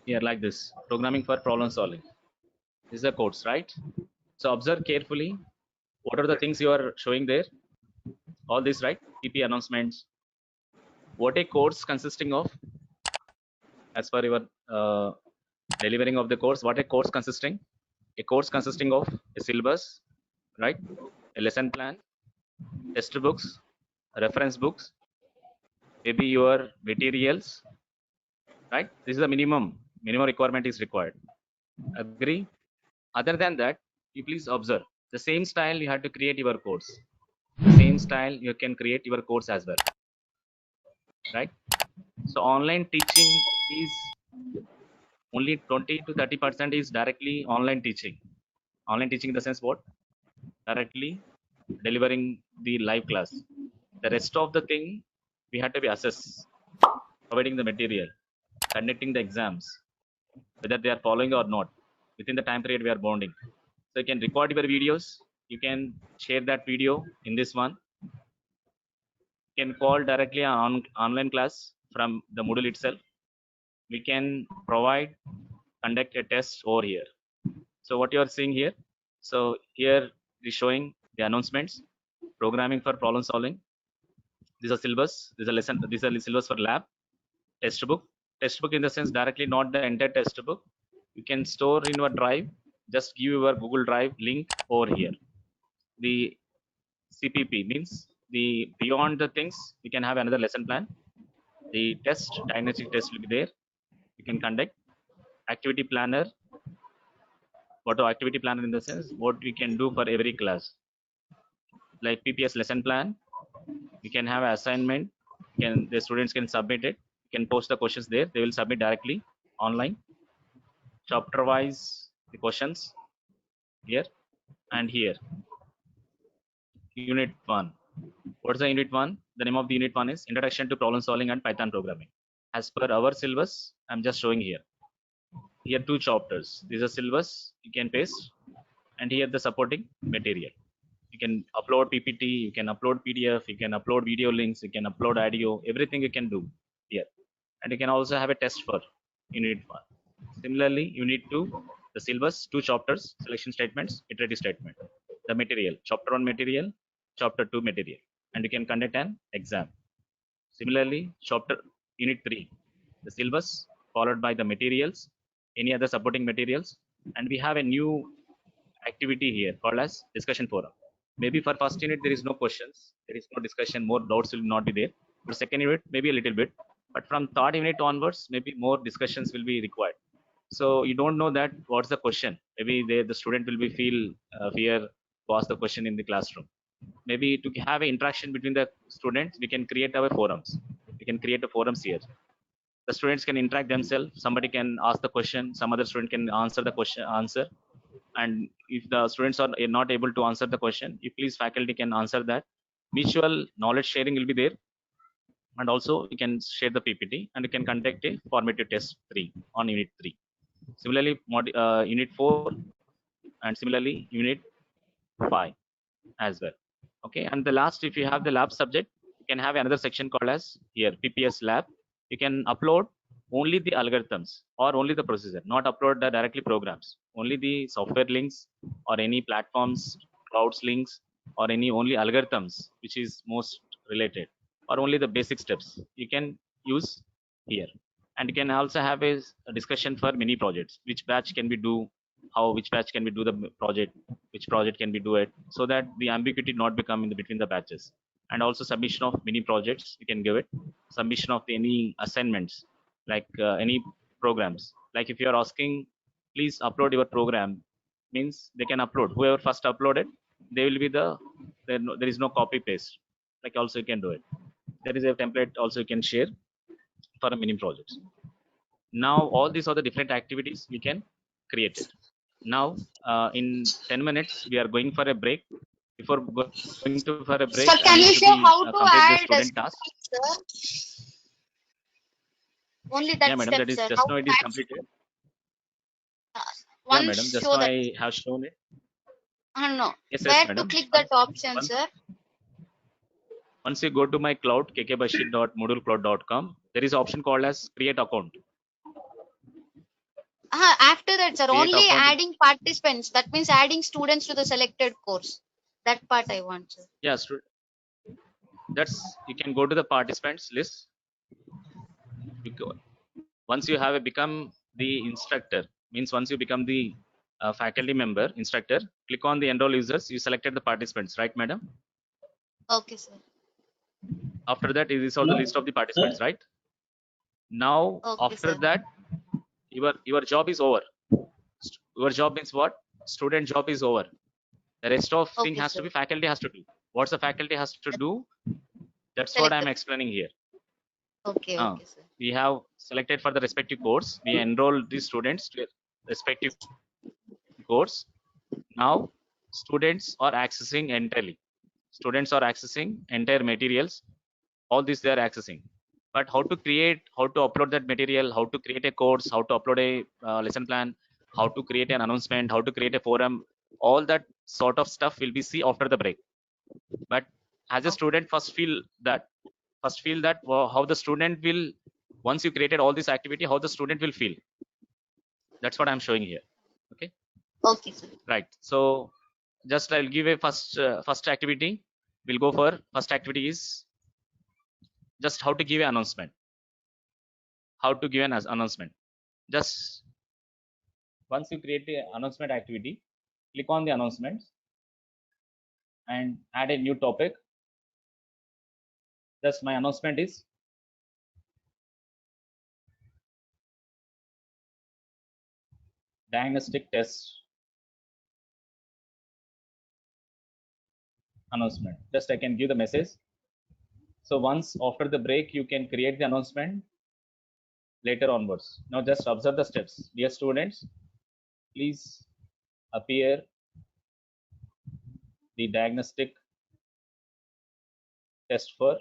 here like this, programming for problem solving. This is the course, right? So observe carefully. What are the things you are showing there? All this, right? PP announcements. What a course consisting of? As per your delivering of the course, what a course consisting? A course consisting of a syllabus, right? A lesson plan, test books, reference books, maybe your materials, right? This is the minimum requirement is required. Agree? Other than that, you please observe the same style you have to create your course. The same style you can create your course as well, right? So online teaching is only 20 to 30% is directly online teaching. Online teaching in the sense what? Directly delivering the live class. The rest of the thing we had to be assessed, providing the material, conducting the exams, whether they are following or not within the time period we are bonding. So you can record your videos, you can share that video in this one. You can call directly on online class from the Moodle itself. We can provide, conduct a test over here. So what you are seeing here, so here is showing the announcements, programming for problem solving. This is a syllabus, this is a lesson, this is a syllabus for lab, text book in the sense directly not the entire text book. You can store in your drive, just give your Google Drive link over here. The CPP means the beyond the things, you can have another lesson plan. The test, diagnostic test will be there. You can conduct activity planner. What are activity planner in the sense? What we can do for every class, like PPS lesson plan. You can have an assignment. The students can submit it. You can post the questions there. They will submit directly online. Chapter wise, the questions here and here. Unit 1. What's the unit 1? The name of the unit 1 is Introduction to Problem Solving and Python Programming. As per our syllabus, I'm just showing here. Here 2 chapters. This is a syllabus you can paste, and here the supporting material. You can upload PPT, you can upload PDF, you can upload video links, you can upload audio, everything you can do here. And you can also have a test for unit 1. Similarly, unit 2, the syllabus, 2 chapters, selection statements, iterative statement. The material, chapter 1 material, chapter 2 material, and you can conduct an exam. Similarly, chapter unit 3, the syllabus followed by the materials, any other supporting materials, and we have a new activity here called as discussion forum. Maybe for first unit there is no questions, there is no discussion, more doubts will not be there. For second unit, maybe a little bit, but from third unit onwards, maybe more discussions will be required. So you don't know that what's the question. Maybe the student will be feel fear to ask the question in the classroom. Maybe to have an interaction between the students, we can create our forums. We can create a forums here. The students can interact themselves. Somebody can ask the question, some other student can answer the answer. And if the students are not able to answer the question, if please faculty can answer that. Mutual knowledge sharing will be there, and also you can share the PPT, and you can conduct a formative test 3 on unit 3. Similarly, unit 4, and similarly unit 5 as well. Okay, and the last, if you have the lab subject, you can have another section called as here PPS lab. You can upload only the algorithms or only the procedure, not upload the directly programs, only the software links or any platforms, clouds links, or any only algorithms which is most related, or only the basic steps you can use here. And you can also have a discussion for mini projects, which batch can we do, how which batch can we do the project, which project can we do it, so that the ambiguity not become in the between the batches. And also submission of mini projects you can give it, submission of any assignments, like any programs, like if you are asking please upload your program, means they can upload, whoever first uploaded, they will be there is no copy paste, like also you can do it. There is a template also you can share for a mini projects. Now all these are the different activities we can create it. Now in 10 minutes we are going for a break. Before going to for a break, Sir, I can need you to show be how to complete the add a student task. sir? Only Yeah that madam, step, that is sir. just How now to it is add completed. Yeah one madam, just show now that. I have shown it. No. Yes Where to madam. click that option, once, sir? once you go to my cloud kkbashir.moodlecloud.com, there is an option called as create account. After that, sir, Create only account. adding participants. That means adding students to the selected course. That part I want, sir. Yeah, that's you can go to the participants list. Once you have become the instructor, means once you become the faculty member, instructor, click on the enroll users. You selected the participants, right, madam? Okay, sir. After that, it is all the No, list of the sir. participants, right? Now, Okay, after sir. that, your job is over. Your job means what? Student job is over. The rest of thing Okay, has to sir. be faculty has to do. What's the faculty has to do? That's what Select I'm the. explaining here. Okay, Uh, okay, sir. we have selected for the respective course. We enroll the students to respective course. Now, students are accessing entirely. Students are accessing entire materials. All this they are accessing. But how to create, how to upload that material, how to create a course, how to upload a lesson plan, how to create an announcement, how to create a forum, all that sort of stuff will be see after the break. But as a student, first feel that how the student will, once you created all this activity, how the student will feel. That's what I'm showing here. Okay. Okay, sir. Right. So just I'll give a first activity. We'll go for first activity is just how to give an announcement. How to give an announcement. Just once you create the announcement activity, click on the announcements and add a new topic. Just my announcement is diagnostic test announcement. Just I can give the message. So once after the break, you can create the announcement later onwards. Now just observe the steps. Dear students, please appear the diagnostic test for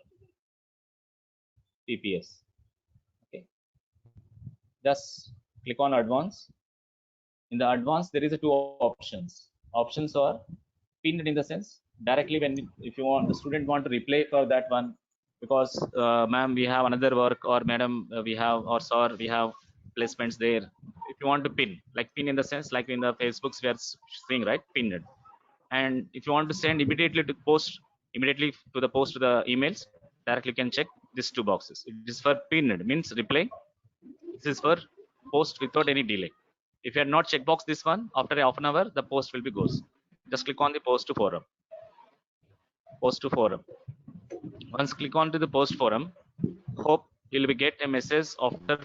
PPS. Okay. Just click on advance. In the advance, there is a two options. Options are pinned in the sense directly when if you want the student want to reply for that one because ma'am we have another work or madam we have or sir we have placements there. If you want to pin like pin in the sense like in the Facebooks we are seeing right pinned, and if you want to send immediately to post immediately to the post to the emails directly you can check these two boxes. It is for pinned means reply. This is for post without any delay. If you had not checkbox this one, after half an hour, the post will be goes. Just click on the post to forum. Post to forum. Once click on to the post forum, hope you'll be get a message after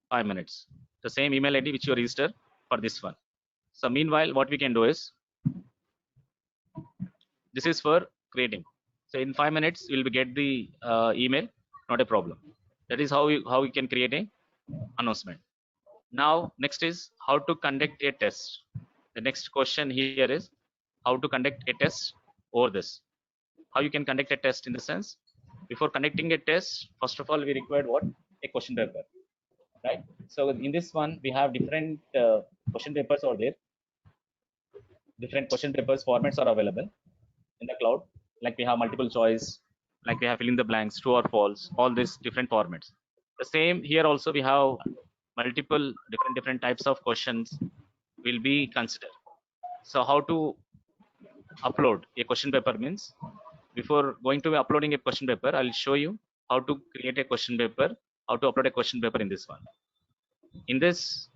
5 minutes. The same email ID which you register for this one. So meanwhile, what we can do is this is for creating. So in 5 minutes, you'll be get the email, not a problem. That is how we can create a announcement. Now, next is how to conduct a test. The next question here is how to conduct a test over this. How you can conduct a test in the sense, before conducting a test, first of all, we required what? A question paper, right? So in this one, we have different question papers are there. Different question papers formats are available in the cloud. Like we have multiple choice, like we have fill in the blanks, true or false, all these different formats. The same here also we have multiple different types of questions will be considered. So how to upload a question paper means before going to uploading a question paper, I'll show you how to create a question paper, how to upload a question paper in this one. In this,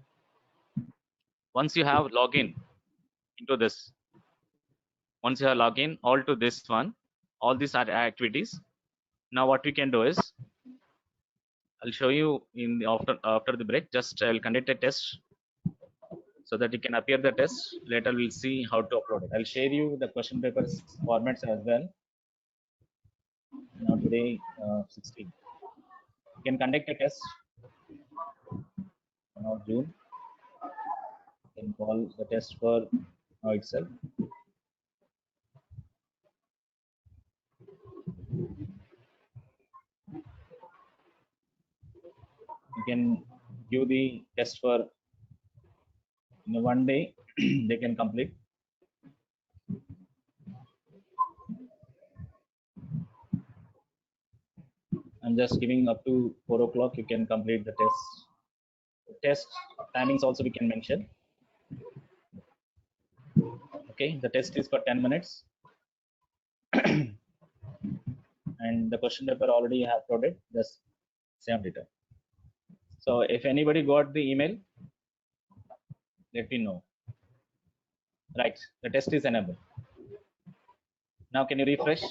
once you have login into this, once you have login all to this one, all these are activities. Now what we can do is I'll show you in the after the break. Just I'll conduct a test so that you can appear the test. Later we'll see how to upload it. I'll share you the question papers formats as well. Now today 16. You can conduct a test. Now June. You can call the test for now itself. You can give the test for in one day. They can complete. I'm just giving up to 4 o'clock. You can complete the test. Test timings also we can mention. Okay, the test is for 10 minutes. And the question paper already have uploaded, just save data. So if anybody got the email, let me know. Right, the test is enabled. Now can you refresh?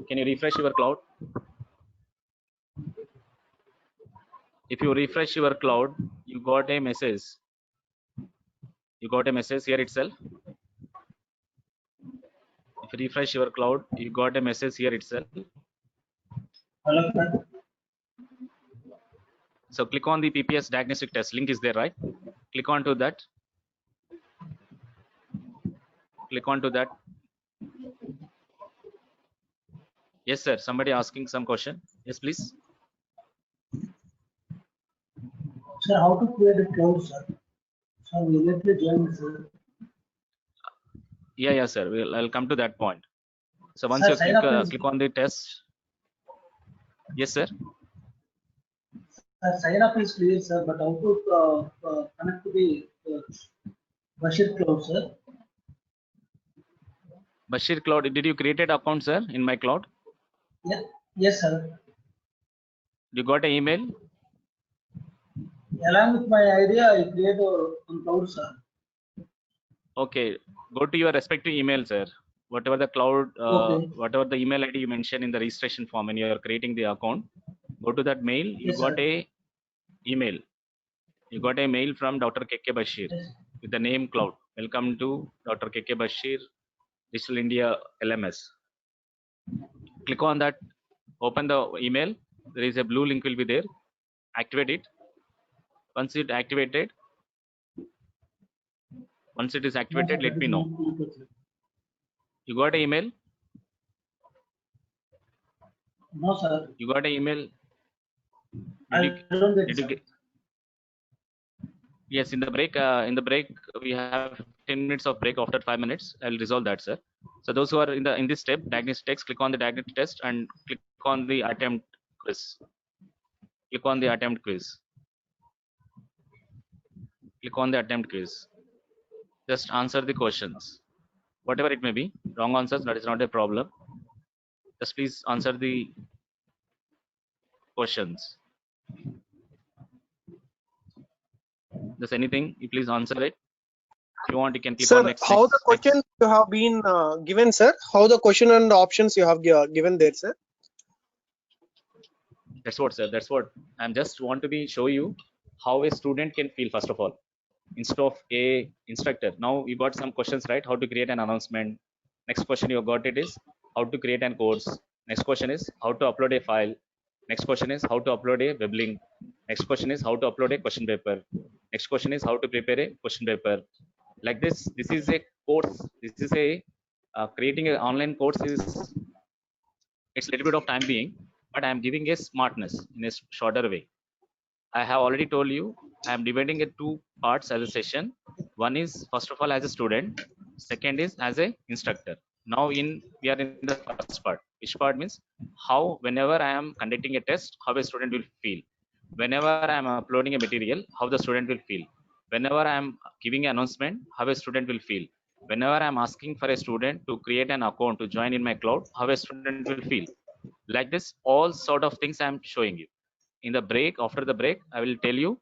Can you refresh your cloud? If you refresh your cloud, you got a message. You got a message here itself. If you refresh your cloud, you got a message here itself. Hello, sir. So click on the PPS diagnostic test link is there, right? Click on to that. Click on to that. Yes, sir. Somebody asking some question. Yes, please. Sir, how to create a cloud, sir? So we let me join, sir. Yeah, sir. I'll come to that point. So once Sir, you sign up is- click on the test. Yes, sir. Sign up is clear, sir, but how to connect to the Bashir cloud, sir? Bashir Cloud. Did you create an account, sir, in my cloud? Yeah. Yes, sir. You got an email? Along with my idea, I create one cloud, sir. Okay. Go to your respective email, sir. Whatever the cloud, Okay. whatever the email ID you mentioned in the registration form when you are creating the account, go to that mail. You Yes, got sir. a email. You got a mail from Dr. KK Bashir Yes. with the name cloud. Welcome to Dr. KK Bashir Digital India LMS. Click on that. Open the email. There is a blue link will be there. Activate it. Once it activated, once it is activated, let me know. You got an email? No, sir. You got an email? I don't get, Did you sir. get? Yes, in the break we have 10 minutes of break. After 5 minutes, I'll resolve that, sir. So those who are in this step, diagnostic text, click on the diagnostic test and click on the attempt quiz. Click on the attempt quiz. Click on the attempt quiz. Just answer the questions, whatever it may be. Wrong answers, that is not a problem. Just please answer the questions. Just anything, you please answer it. If you want, you can click on Sir, next. how the questions you have been given, sir? How the question and the options you have given there, sir? That's what, sir. That's what I'm just want to be show you how a student can feel first of all, instead of a instructor. Now you got some questions, right? How to create an announcement. Next question you got it is how to create an course. Next question is how to upload a file. Next question is how to upload a web link. Next question is how to upload a question paper. Next question is how to prepare a question paper. Like this is a course. This is a creating an online course is, it's a little bit of time being, but I am giving a smartness in a shorter way. I have already told you I am dividing it two parts as a session. One is first of all as a student, second is as a instructor. Now we are in the first part. Which part means how whenever I am conducting a test, how a student will feel. Whenever I am uploading a material, how the student will feel. Whenever I am giving an announcement, how a student will feel. Whenever I am asking for a student to create an account to join in my cloud, how a student will feel. Like this, all sort of things I am showing you. In the break, after the break, I will tell you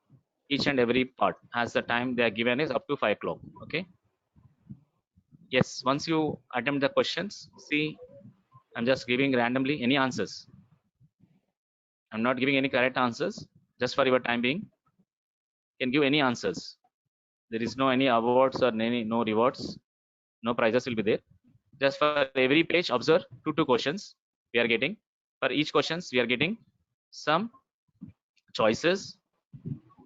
each and every part as the time they are given is up to 5 o'clock. Okay. Yes, once you attempt the questions, see, I'm just giving randomly any answers. I'm not giving any correct answers. Just for your time being, you can give any answers. There is no any awards or any no rewards. No prizes will be there. Just for every page, observe two questions we are getting. For each questions, we are getting some choices,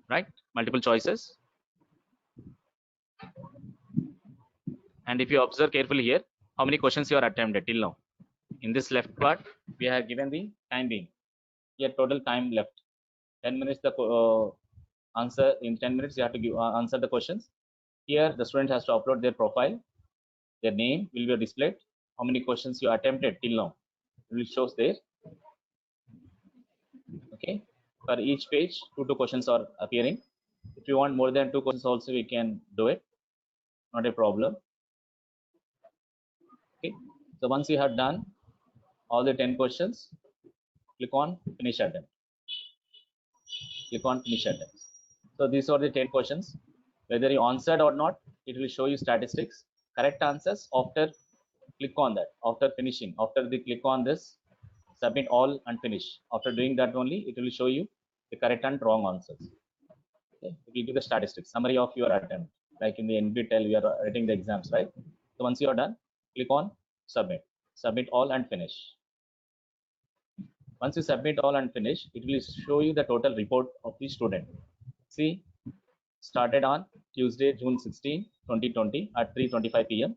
right? Multiple choices. And if you observe carefully here, how many questions you are attempted till now. In this left part, we have given the time being. Here total time left. 10 minutes the answer. In 10 minutes, you have to give answer the questions. Here, the student has to upload their profile. Their name will be displayed. How many questions you attempted till now? It will show there. Okay. For each page, two questions are appearing. If you want more than 2 questions also, we can do it. Not a problem. Okay. So once you have done all the 10 questions, click on finish attempt. Click on finish attempt. So these are the 10 questions. Whether you answered or not, it will show you statistics. Correct answers after click on that. After finishing, after the click on this, submit all and finish. After doing that only, it will show you the correct and wrong answers. Okay. It will give the statistics, summary of your attempt. Like in the NBTEL, we are writing the exams, right? So once you are done, click on submit. Submit all and finish. Once you submit all and finish, it will show you the total report of the student. See, started on Tuesday, June 16, 2020 at 3:25 p.m.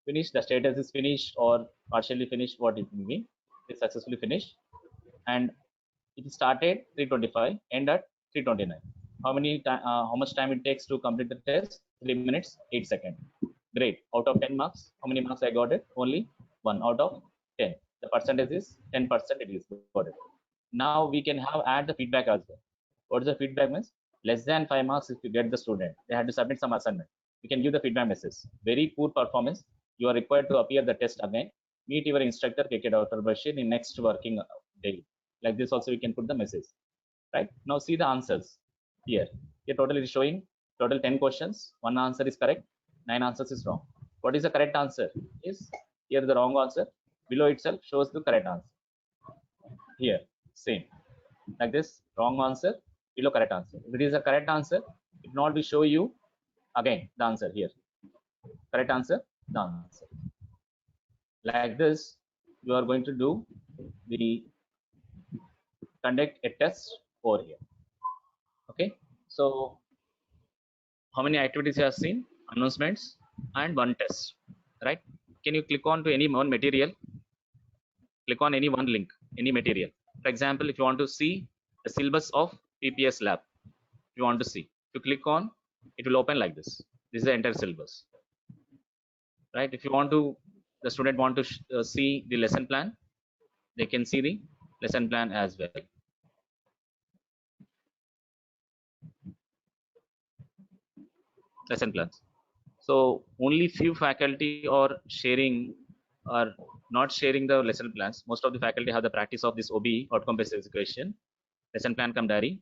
Finished, the status is finished or partially finished, what it will mean. It's successfully finished. And it started 3:25, end at 3:29. How much time it takes to complete the test? 3 minutes, 8 seconds. Great. Out of 10 marks, how many marks I got it? Only 1 out of 10. The percentage is 10%. It is got it. Now we can have add the feedback as well. What is the feedback means? Less than 5 marks if you get the student. They had to submit some assignment. You can give the feedback message. Very poor performance. You are required to appear the test again. Meet your instructor, KK Dr. Bashir, in next working day. Like this also we can put the message. Right? Now see the answers here. Here total is showing total 10 questions. 1 answer is correct. 9 answers is wrong. What is the correct answer? Is here the wrong answer. Below itself shows the correct answer. Here, same. Like this, wrong answer, below correct answer. If it is a correct answer, it will not be show you again the answer here. Correct answer, the answer. Like this, you are going to do the conduct a test over here. Okay, so how many activities you have seen? Announcements and 1 test, right? Can you click on to any one material? Click on any one link, any material. For example, if you want to see the syllabus of PPS lab, if you want to see, if you click on, it will open like this. This is the entire syllabus, right? If you want to, the student want to see the lesson plan, they can see the lesson plan as well. Lesson plans. So only few faculty are sharing or not sharing the lesson plans. Most of the faculty have the practice of this OBE, outcome based education, lesson plan come diary,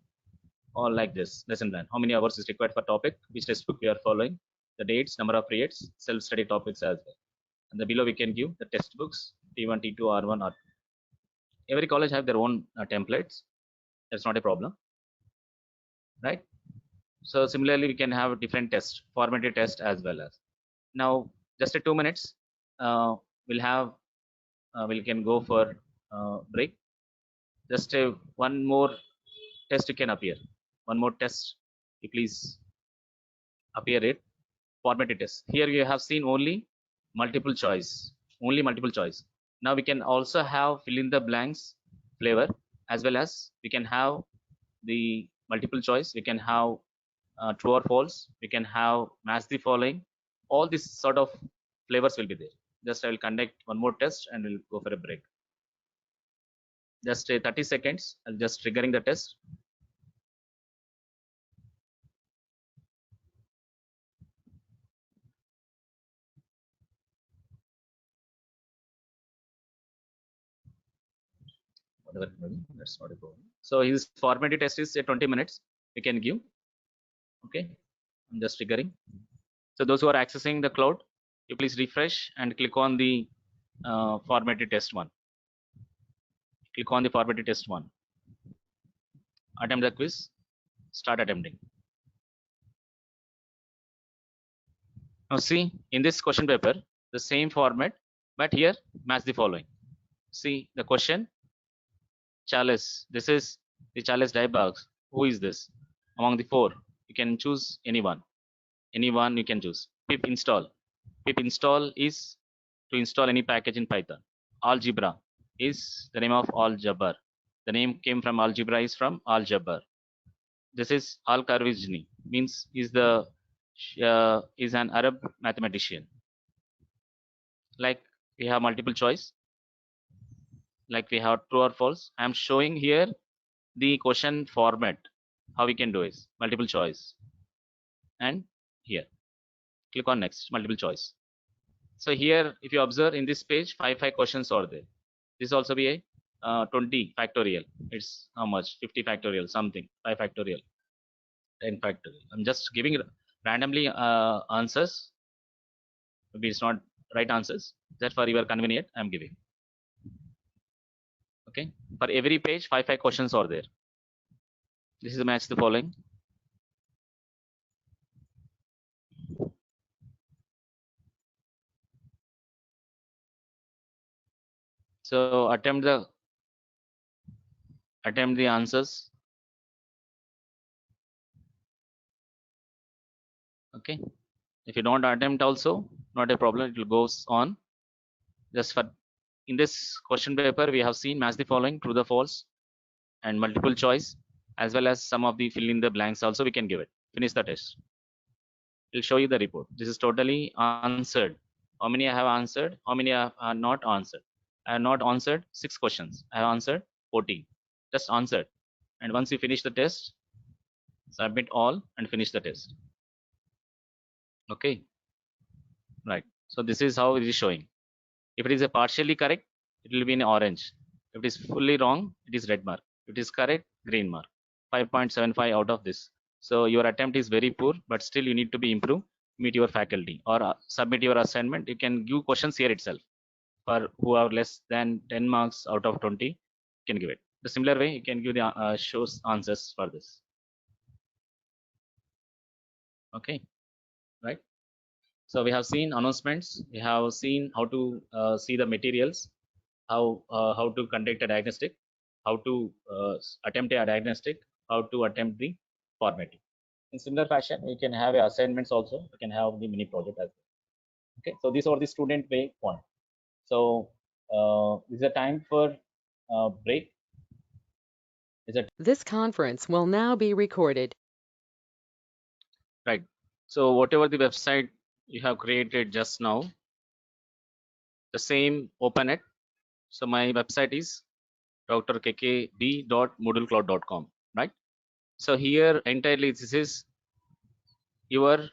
or like this lesson plan. How many hours is required for topic, which textbook we are following, the dates, number of periods, self-study topics as well. And the below we can give the textbooks T1, T2, R1, R2. Every college have their own templates. That's not a problem, right? So similarly, we can have different tests, formative test as well as. Now, just a 2 minutes, we'll have, we can go for break. Just one more test you can appear. One more test, you please appear it. Formative test. Here you have seen only multiple choice, only multiple choice. Now we can also have fill in the blanks flavor, as well as we can have the multiple choice. We can have true or false. We can have match the following. All these sort of flavors will be there. Just I will conduct one more test and we'll go for a break. Just 30 seconds. I'll just triggering the test. Whatever, that's not a problem. So his formative test is 20 minutes. We can give. Okay, I'm just triggering. So those who are accessing the cloud, you please refresh and click on the formative test 1. Click on the formative test 1. Attempt the quiz. Start attempting. Now see, in this question paper, the same format, but here match the following. See the question. Charles, this is the Charles Diebags. Who is this? Among the 4, you can choose anyone. Anyone you can choose. Pip install. Pip install is to install any package in Python. Algebra is the name of Algebra. The name came from algebra is from Algebra. This is Al-Khawarizmi, means is the is an Arab mathematician. Like we have multiple choice. Like we have true or false. I am showing here the question format, how we can do is multiple choice, and here click on next, multiple choice. So here, if you observe in this page, five questions are there. This also be a 20 factorial. It's how much? 50 factorial, something, 5 factorial, 10 factorial. I'm just giving randomly answers. Maybe it's not right answers. That for your convenient, I'm giving. Okay. For every page, five questions are there. This is a match the following. So attempt the answers. Okay. If you don't attempt also, not a problem. It will goes on. Just for in this question paper, we have seen match the following, true, the false, and multiple choice, as well as some of the fill in the blanks also we can give it. Finish the test. It'll show you the report. This is totally answered. How many I have answered? How many are not answered? I have not answered 6 questions. I have answered 14. Just answered. And once you finish the test, submit all and finish the test. Okay. Right. So this is how it is showing. If it is a partially correct, it will be in orange. If it is fully wrong, it is red mark. If it is correct, green mark. 5.75 out of this. So your attempt is very poor, but still you need to be improved, meet your faculty, or submit your assignment. You can give questions here itself. For who are less than 10 marks out of 20, you can give it. The similar way, you can give the shows answers for this. Okay, right? So we have seen announcements. We have seen how to see the materials, how to conduct a diagnostic, how to attempt a diagnostic, how to attempt the formatting. In similar fashion, you can have assignments also. You can have the mini project as well. Okay, so these are the student way one. So this is a time for break. Is it This conference will now be recorded. right? So whatever the website you have created just now, the same open it. So my website is drkkb.moodlecloud.com, right? So here entirely this is your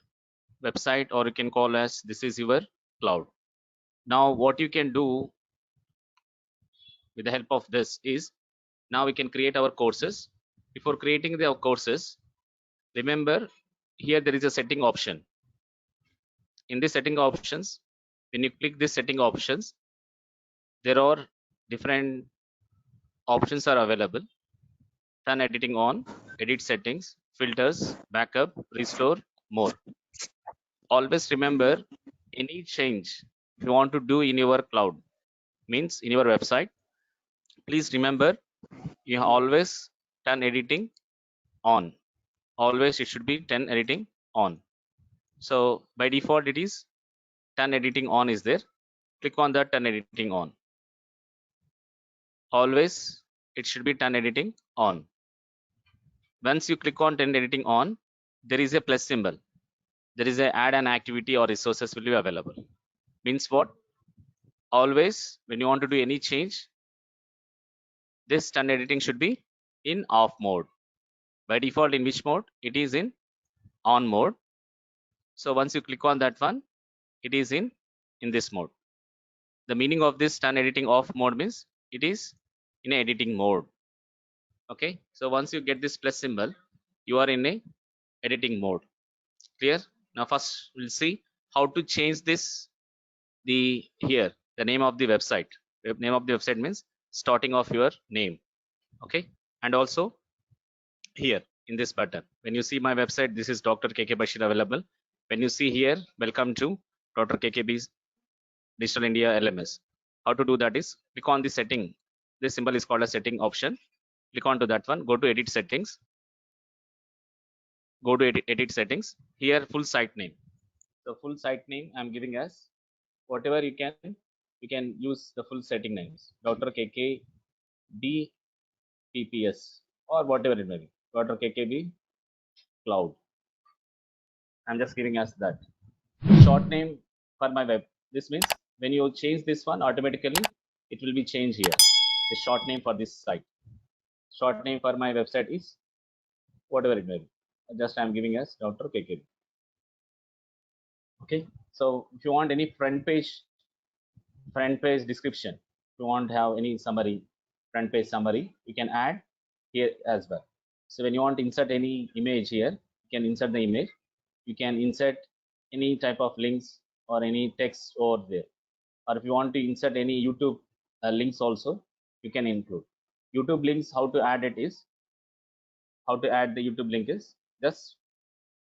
website, or you can call as this is your cloud. Now what you can do with the help of this is, now we can create our courses. Before creating the courses, remember here there is a setting option. In the setting options, when you click this setting options, there are different options are available. Turn editing on, edit settings, filters, backup, restore, more. Always remember, any change you want to do in your cloud, means in your website, please remember you always turn editing on. Always it should be turn editing on. So by default it is turn editing on is there. Click on that turn editing on. Always it should be turn editing on. Once you click on turn editing on, there is a plus symbol. There is a add an activity or resources will be available. Means what? Always when you want to do any change, this turn editing should be in off mode. By default, in which mode? It is in on mode. So once you click on that one, it is in this mode. The meaning of this turn editing off mode means it is in a editing mode. Okay, so once you get this plus symbol, you are in a editing mode. Clear? Now first we'll see how to change this, the here the name of the website. Name of the website means starting of your name. Okay, and also here in this button, when you see my website, this is Dr. KK Bashir available. When you see here, welcome to Dr. KKB's Digital India LMS. How to do that is click on the setting. This symbol is called a setting option. Click on to that one. Go to edit settings. Go to edit settings. Here full site name. The full site name I'm giving as whatever you can use the full setting names. Dr. KK BPPS or whatever it may be. Dr. KKB Cloud. I'm just giving as that short name for my web. This means when you change this one, automatically it will be changed here. The short name for this site. short name for my website is whatever it may be. Just I'm giving as Dr. KK. Okay. So if you want any front page description, if you want to have any summary, front page summary, you can add here as well. So when you want to insert any image here, you can insert the image. You can insert any type of links or any text over there. Or if you want to insert any YouTube links also, you can include. YouTube links, how to add it is, how to add the YouTube link is, just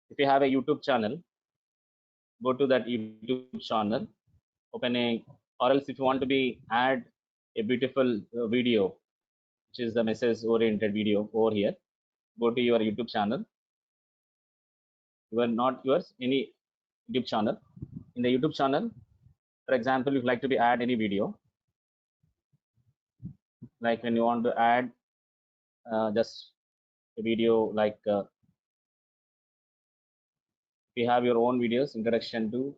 if you have a YouTube channel, go to that YouTube channel, open a, or else if you want to be add a beautiful video, which is the message oriented video over here, go to your YouTube channel. You are not yours, any YouTube channel. In the YouTube channel, for example, if you like to be add any video, like when you want to add just a video like if you have your own videos, introduction to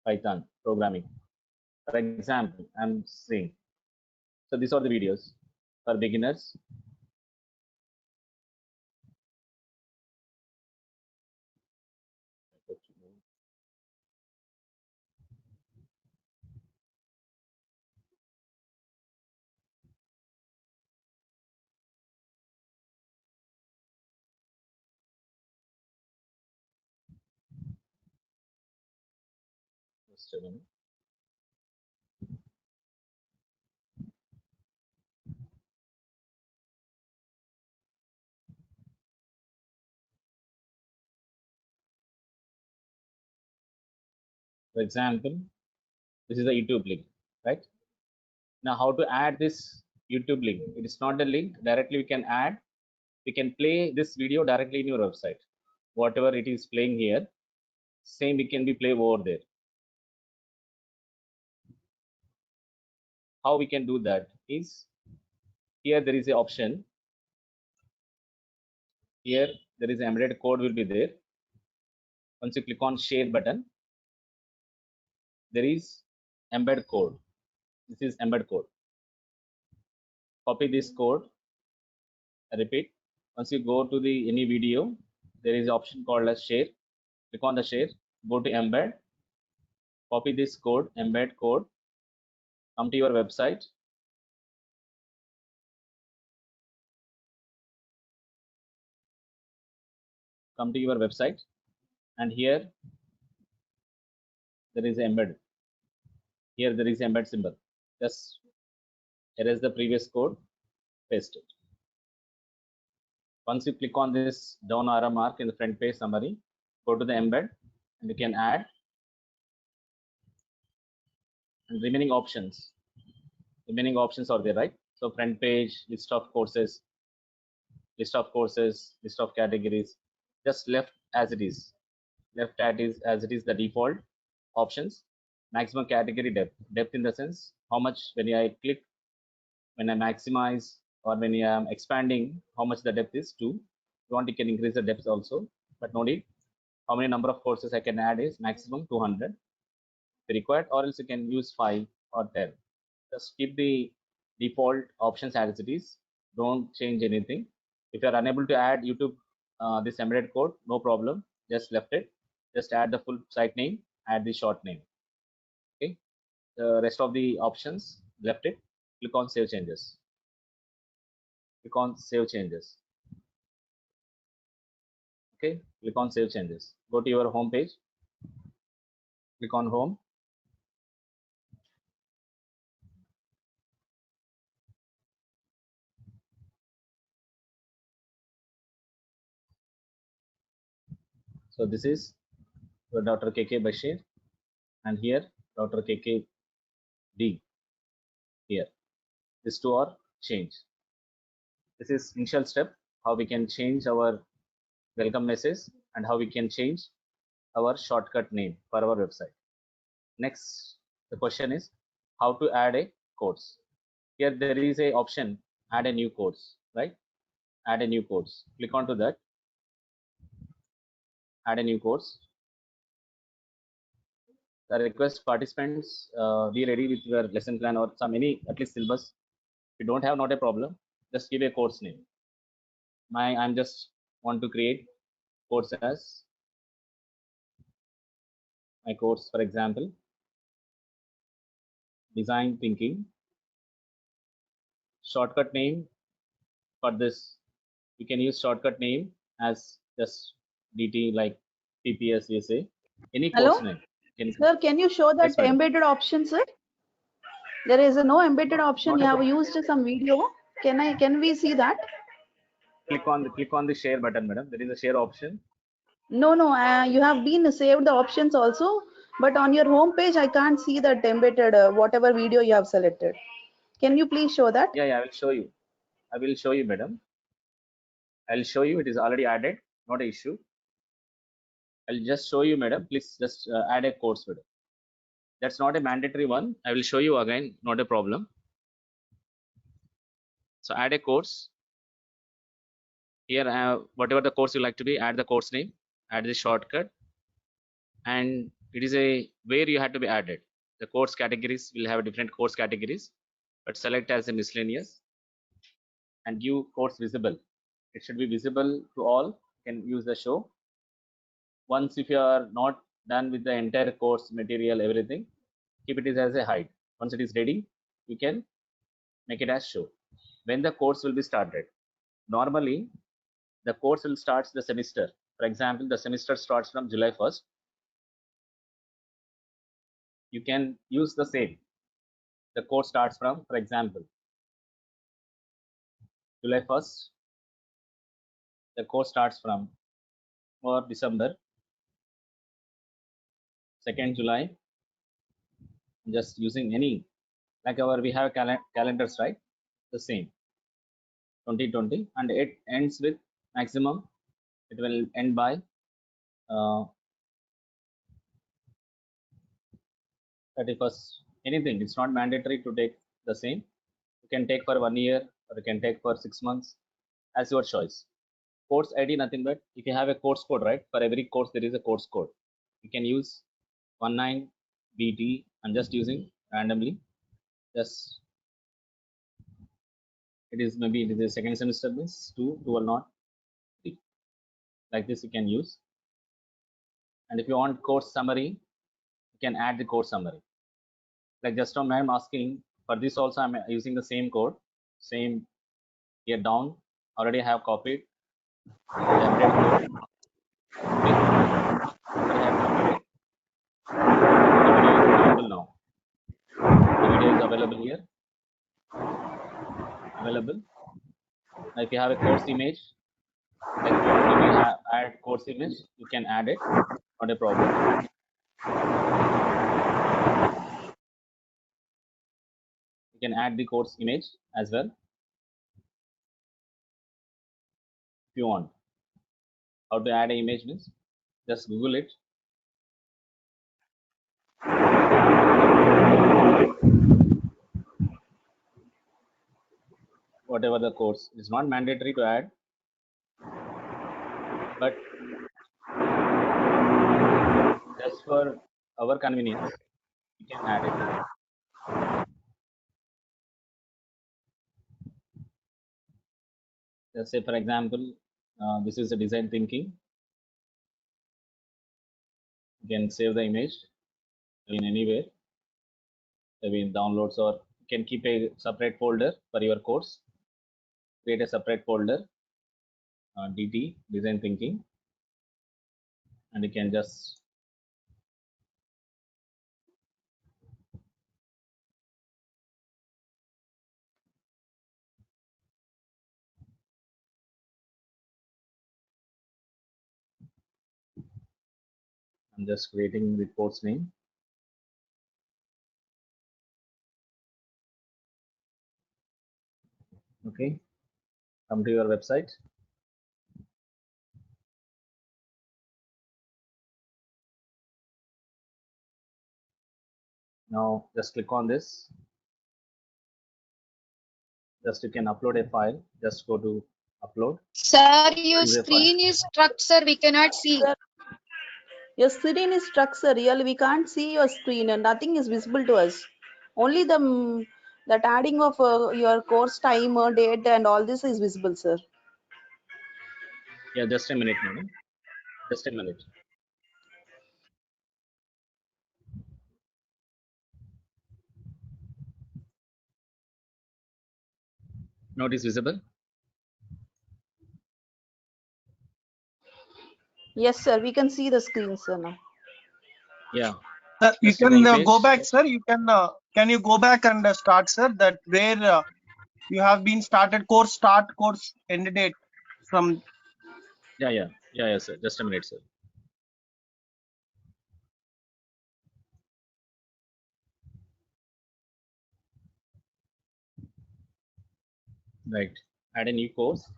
Python programming. For example, I'm saying, so these are the videos for beginners. Just a minute. For example, this is the YouTube link, right? Now, how to add this YouTube link? It is not a link directly. We can add. We can play this video directly in your website. Whatever it is playing here, same it can be played over there. How we can do that is, here there is an option. Here there is embedded code will be there. Once you click on share button, there is embed code. This is embed code. Copy this code. I repeat. Once you go to the any video, there is an option called as share. Click on the share. Go to embed. Copy this code, embed code. Come to your website. Come to your website, and here there is embed. Here there is embed symbol. Just erase the previous code, paste it. Once you click on this down arrow mark in the front page summary, go to the embed, and you can add. And remaining options are there, right? So front page, list of courses, list of categories, just left as it is. Left as it is the default options. Maximum category depth in the sense how much when I click, when I maximize, or when I am expanding, how much the depth is 2. If you want, you can increase the depth also, but no need. How many number of courses I can add is maximum 200 if required, or else you can use 5 or 10. Just keep the default options as it is. Don't change anything. If you are unable to add YouTube this embedded code, no problem. Just left it. Just add the full site name, add the short name. Okay. The rest of the options left it. Click on save changes. Click on save changes. Okay. Click on save changes. Go to your home page. Click on home. So this is Dr. KK Bashir, and here Dr. KK D. Here, these two are changed. This is initial step, how we can change our welcome message and how we can change our shortcut name for our website. Next, the question is how to add a course. Here there is a option, add a new course, right? Add a new course. Click onto that. Add a new course. The request participants be ready with your lesson plan or some any at least syllabus. If you don't have, not a problem. just give a course name. I'm just want to create course as my course, for example, design thinking. Shortcut name for this, you can use shortcut name as just DT, like PPS, VSA, any course Hello? name. Sir, can you show that Yes, madam. embedded option, sir? There is no embedded option. Not You a have problem. used some video. Can we see that? Click on the share button, madam. There is a share option. No, you have been saved the options also, but on your home page, I can't see that embedded whatever video you have selected. Can you please show that? Yeah, I will show you. I will show you, madam. I'll show you. It is already added. Not an issue. I'll just show you, madam. Please just add a course, madam. That's not a mandatory one. I will show you again. Not a problem. So add a course. Here, whatever the course you like to be, add the course name, add the shortcut, and it is a where you have to be added. The course categories will have different course categories, but select as a miscellaneous and give course visible. It should be visible to all. You can use the show. Once if you are not done with the entire course material, everything, keep it as a hide. Once it is ready, you can make it as show. When the course will be started. Normally, the course will start the semester. For example, the semester starts from July 1st. You can use the same. The course starts from, for example, July 1st. The course starts from for December 2nd July. Just using any, like we have calendars, right? The same 2020, and it ends with maximum. It will end by 31st. Anything. It's not mandatory to take the same. You can take for 1 year or you can take for 6 months as your choice. Course ID, nothing but if you have a course code, right? For every course there is a course code. You can use 19BT. I'm just using randomly. Just it is maybe it is a second semester means 2 or not 3. Like this you can use. And if you want course summary, you can add the course summary. Like just now I'm asking for this also, I'm using the same code, same here down. Already have copied the embedded code. Okay. Already have copied it. The video is available now. The video is available here. Available. Now if you have a course image, like if you want to add course image, you can add it. Not a problem. You can add the course image as well if you want. How to add an image means just Google it. Whatever the course, it's not mandatory to add, but just for our convenience, you can add it. Let's say, for example, this is the design thinking. You can save the image in anywhere, maybe in downloads, or you can keep a separate folder for your course. Create a separate folder, DT, design thinking, and you can just I'm just creating the course name. Okay, come to your website. Now just click on this. Just you can upload a file. Just go to upload. Sir, your Choose a file. screen is struck, sir. We cannot see. Sir, your screen is struck, sir. Really, we can't see your screen and nothing is visible to us. Only the That adding of your course time, date, and all this is visible, sir. Yeah, just a minute, madam. Just a minute. Now it is visible. Yes, sir. We can see the screen, sir, now. Yeah. You Just a can new go page. back, sir. You can you go back and start, sir? That where you have been started course start, course end date from. Yeah, sir. Just a minute, sir. Right. Add a new course.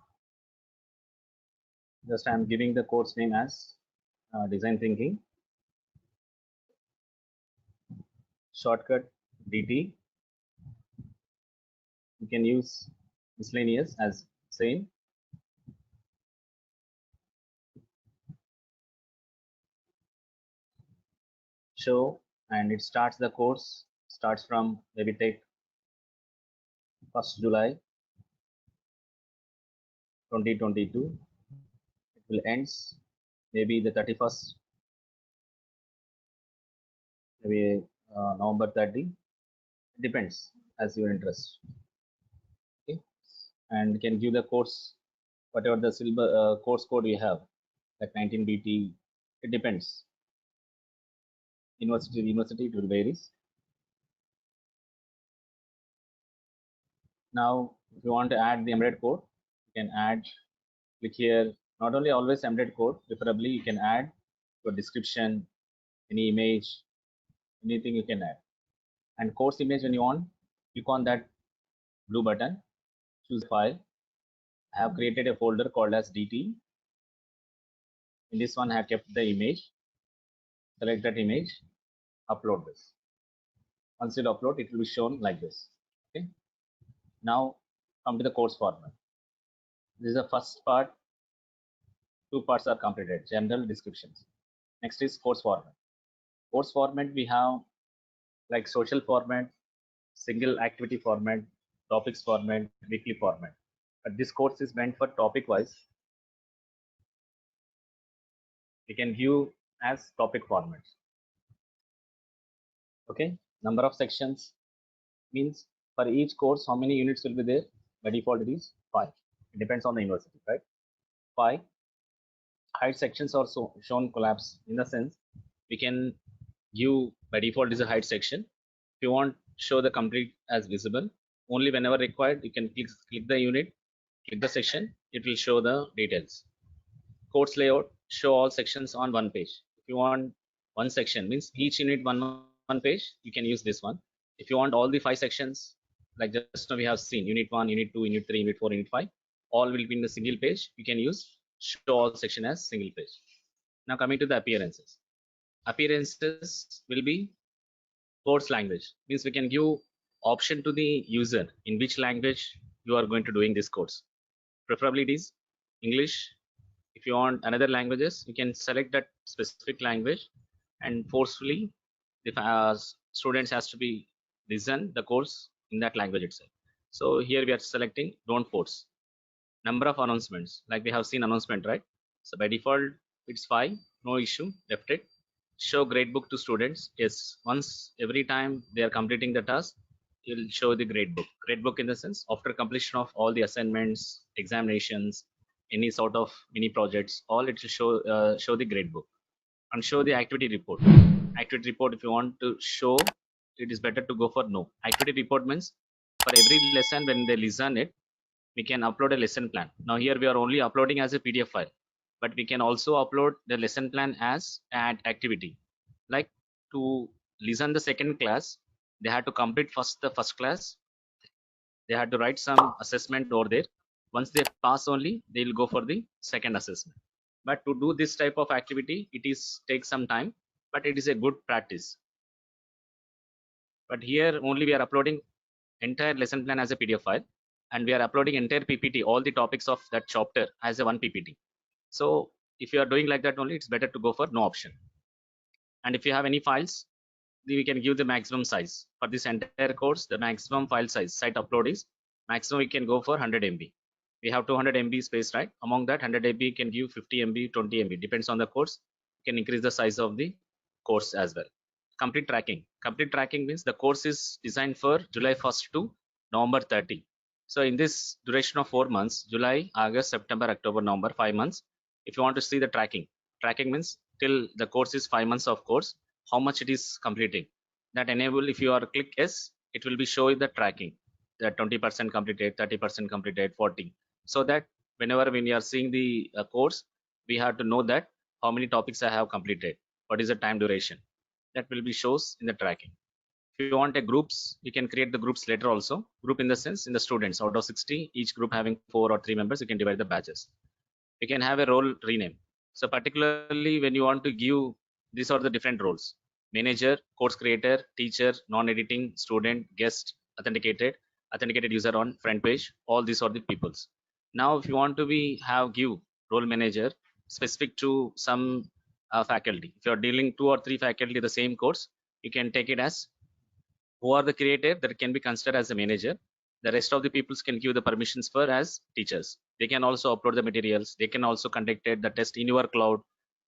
Just I'm giving the course name as Design Thinking. Shortcut DT. You can use miscellaneous as same. Show, and it starts the course starts from maybe take 1st July 2022. It will ends maybe the 31st, maybe November 30. It depends as your interest. Okay, and you can give the course whatever the course code you have, like 19BT. It depends. University to university it will varies. Now, if you want to add the embedded code, you can add. Click here. Not only always embedded code, preferably you can add your description, any image, anything you can add. And course image when you want, click on that blue button, choose file. I have created a folder called as DT. In this one, I have kept the image. Select that image, upload this. Once you upload, it will be shown like this. Okay. Now come to the course format. This is the first part. Two parts are completed. General descriptions. Next is course format. Course format we have like social format, single activity format, topics format, weekly format. But this course is meant for topic wise. We can view as topic formats. Okay, number of sections means for each course how many units will be there. By default it is 5. It depends on the university, right? 5. Height sections are shown collapse in the sense we can give by default is a height section. If you want show the complete as visible, only whenever required you can click the unit, click the section, it will show the details. Course layout, show all sections on one page. If you want one section means each unit one page, you can use this one. If you want all the 5 sections, like just now we have seen unit 1, unit 2, unit 3, unit 4, unit 5, all will be in the single page. You can use show all section as single page. Now coming to the appearances. Appearances will be course language, means we can give option to the user in which language you are going to doing this course. Preferably it is English. If you want another languages, you can select that specific language and forcefully the students has to be listen the course in that language itself. So here we are selecting don't force. Number of announcements, like we have seen announcement, right? So by default it's 5, no issue, left it. Show gradebook to students. Yes, once every time they are completing the task, you'll show the gradebook. Gradebook in the sense after completion of all the assignments, examinations, any sort of mini projects, all it will show the gradebook. And show the activity report. Activity report, if you want to show, it is better to go for no. Activity report means for every lesson when they listen it, we can upload a lesson plan. Now here we are only uploading as a PDF file, but we can also upload the lesson plan as an activity. Like to listen the second class, they had to complete the first class. They had to write some assessment over there. Once they pass only, they will go for the second assessment. But to do this type of activity, it is takes some time, but it is a good practice. But here only we are uploading entire lesson plan as a PDF file, and we are uploading entire PPT, all the topics of that chapter as a one PPT. So if you are doing like that only, it's better to go for no option. And if you have any files, we can give the maximum size. For this entire course, the maximum file size site upload is maximum we can go for 100 MB. We have 200 MB space, right? Among that 100 MB can give 50 MB, 20 MB, depends on the course. You can increase the size of the course as well. Complete tracking. Complete tracking means the course is designed for July 1st to November 30. So in this duration of 4 months, July, August, September, October, November, 5 months, if you want to see the tracking means till the course is 5 months of course, how much it is completing. That enable, if you are click yes, it will be showing the tracking, that 20% completed, 30% completed, 40. So that whenever when you are seeing the course, we have to know that how many topics I have completed, what is the time duration. That will be shows in the tracking. If you want a groups, you can create the groups later also. Group in the sense in the students, out of 60, each group having 4 or 3 members, you can divide the batches. You can have a role rename. So particularly when you want to give, these are the different roles: manager, course creator, teacher, non-editing, student, guest, authenticated user on front page. All these are the peoples. Now, if you want to give role manager specific to some faculty, if you are dealing 2 or 3 faculty the same course, you can take it as who are the creator that can be considered as a manager. The rest of the peoples can give the permissions for as teachers. They can also upload the materials. They can also conduct the test in your cloud.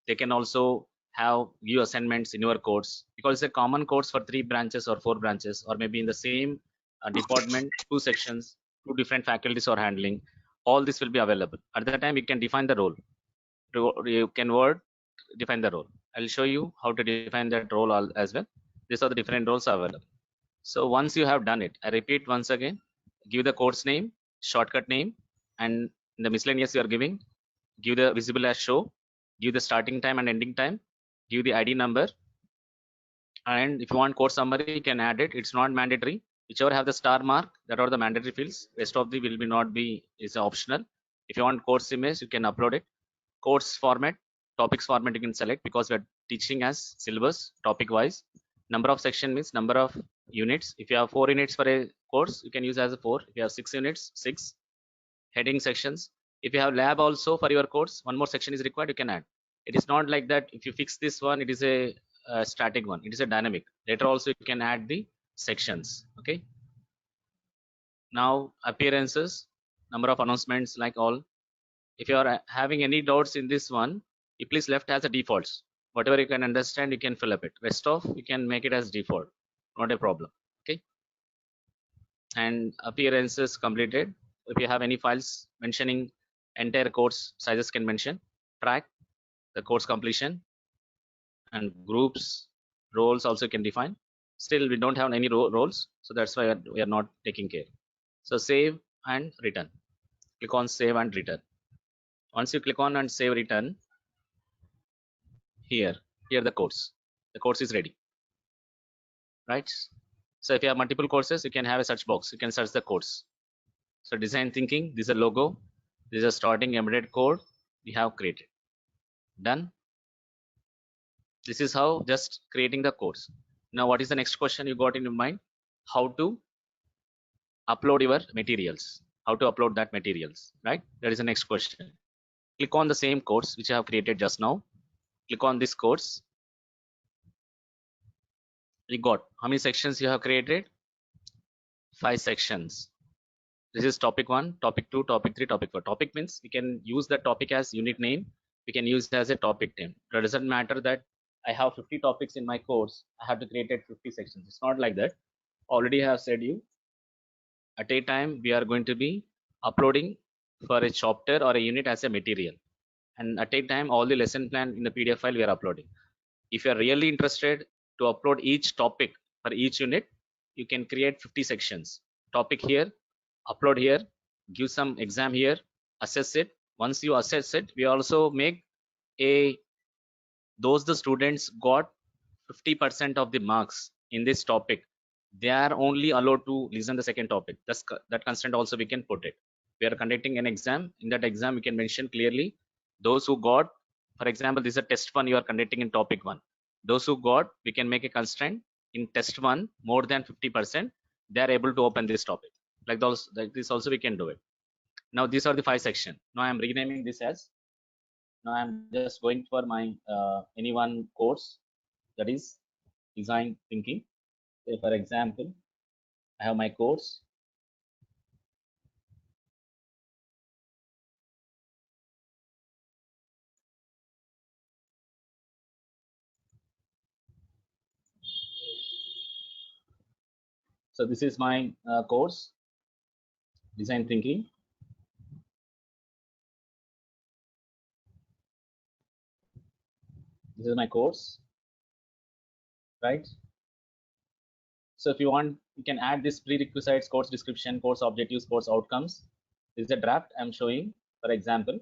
They can also have give assignments in your course, because it's a common course for 3 branches or 4 branches, or maybe in the same department, 2 sections, 2 different faculties are handling. All this will be available. At that time, you can define the role. You can define the role. I'll show you how to define that role as well. These are the different roles available. So once you have done it, I repeat once again, give the course name, shortcut name, and in the miscellaneous you are giving, give the visible as show, give the starting time and ending time, give the ID number, and if you want course summary, you can add it. It's not mandatory. Whichever have the star mark, that are the mandatory fields. Rest of the will be not be is optional. If you want course image, you can upload it. Course format, topics format you can select, because we are teaching as syllabus topic wise. Number of section means number of units. If you have 4 units for a course, you can use as a 4. If you have 6 units, 6. Heading sections. If you have lab also for your course, one more section is required, you can add. It is not like that. If you fix this one, it is a static one. It is a dynamic. Later also you can add the sections. Okay. Now appearances, number of announcements, like all. If you are having any doubts in this one, you please left as a defaults. Whatever you can understand, you can fill up it. Rest of you can make it as default. Not a problem. Okay. And appearances completed. If you have any files mentioning entire course sizes, can mention. Track the course completion, and groups, roles also can define. Still we don't have any roles, so that's why we are not taking care. So save and return. Click on save and return. Once you click on and save return, here the course is ready, right? So if you have multiple courses, you can have a search box. You can search the course. So design thinking, this is a logo, this is a starting embedded code we have created. Done. This is how just creating the course. Now what is the next question you got in your mind? How to upload your materials, how to upload that materials, right? That is the next question. Click on the same course which I have created just now. Click on this course. You got how many sections you have created? 5 sections. This is topic 1, topic 2, topic 3, topic 4. Topic means we can use the topic as unit name. We can use it as a topic name. It doesn't matter that I have 50 topics in my course, I have to create 50 sections. It's not like that. Already I have said you, at a time we are going to be uploading for a chapter or a unit as a material, and at a time all the lesson plan in the PDF file we are uploading. If you are really interested to upload each topic for each unit, you can create 50 sections. Topic here, upload here, give some exam here, assess it. Once you assess it, we also make a those the students got 50% of the marks in this topic, they are only allowed to listen the second topic. That constraint also we can put it. We are conducting an exam. In that exam, we can mention clearly those who got, for example, this is a test 1 you are conducting in topic 1. Those who got, we can make a constraint in test 1 more than 50%, they are able to open this topic. Like this also we can do it. Now these are the 5 sections. Now I am renaming this as, now I am just going for my any one course, that is design thinking. Say for example, I have my course. So this is my course, design thinking. This is my course, right? So if you want, you can add this prerequisites, course description, course objectives, course outcomes. This is a draft I'm showing. For example,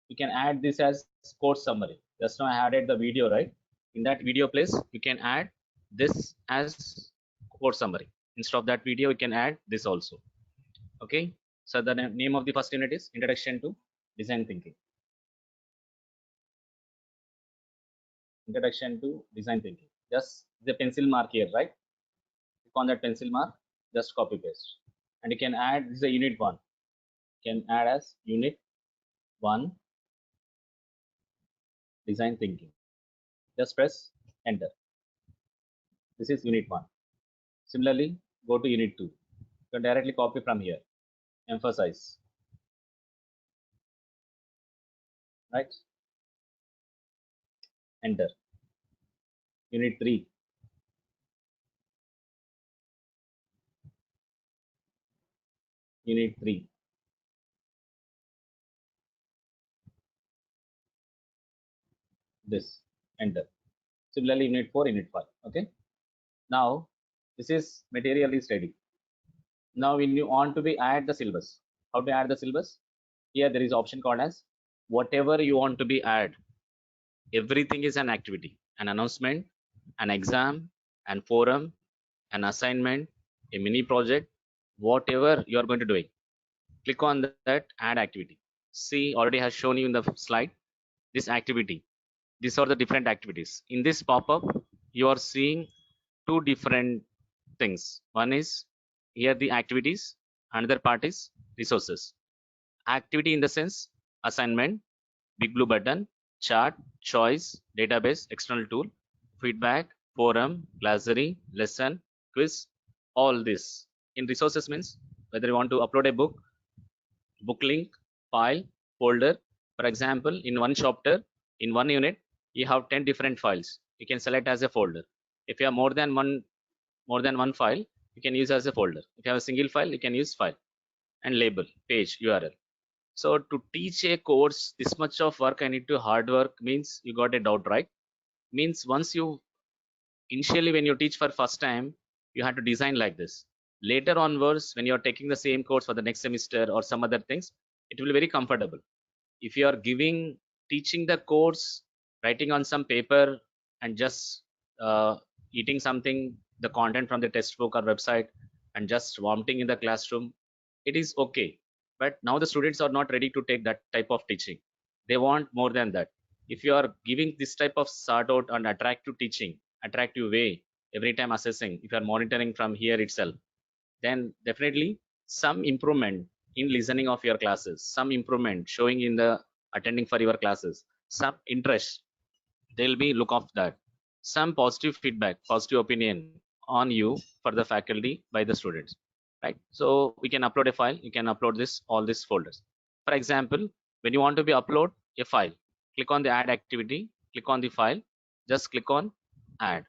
you can add this as course summary. Just now I added the video, right? In that video place, you can add this as course summary. Instead of that video, you can add this also. Okay. So the name of the first unit is Introduction to Design Thinking. Introduction to Design Thinking. Just the pencil mark here, right? Click on that pencil mark, just copy paste. And you can add, this is a unit 1. You can add as unit 1 design thinking. Just press enter. This is unit 1. Similarly, go to unit 2. You can directly copy from here. Emphasize. Right? Enter. Unit 3. Unit 3. This. Enter. Similarly, unit 4, unit 5. Okay. Now, this is material is ready. Now, when you want to be add the syllabus, how to add the syllabus? Here there is option called as whatever you want to be add. Everything is an activity, an announcement, an exam, an forum, an assignment, a mini project, whatever you are going to do it. Click on that add activity. See, already has shown you in the slide this activity. These are the different activities. In this pop-up, you are seeing two different things. One is here the activities, another part is resources. Activity in the sense assignment, big blue button, chart, choice, database, external tool, feedback, forum, glossary, lesson, quiz, all this. In resources means whether you want to upload a book, book link, file, folder. For example, in one chapter, in one unit, you have 10 different files. You can select as a folder. If you have more than one file, you can use as a folder. If you have a single file, you can use file and label, page, URL. So to teach a course, this much of work I need to hard work means you got a doubt, right? Means once you initially when you teach for first time, you have to design like this. Later onwards, when you're taking the same course for the next semester or some other things, it will be very comfortable. If you are teaching the course, writing on some paper and just eating something, the content from the textbook or website and just vomiting in the classroom, it is okay. But now the students are not ready to take that type of teaching. They want more than that. If you are giving this type of sort out and attractive teaching, attractive way, every time assessing, if you are monitoring from here itself, then definitely some improvement in listening of your classes, some improvement showing in the attending for your classes, some interest, they'll be look of that, some positive feedback, positive opinion on you for the faculty by the students, right? So we can upload a file, you can upload this all these folders. For example, when you want to be upload a file, click on the add activity, click on the file, just click on add,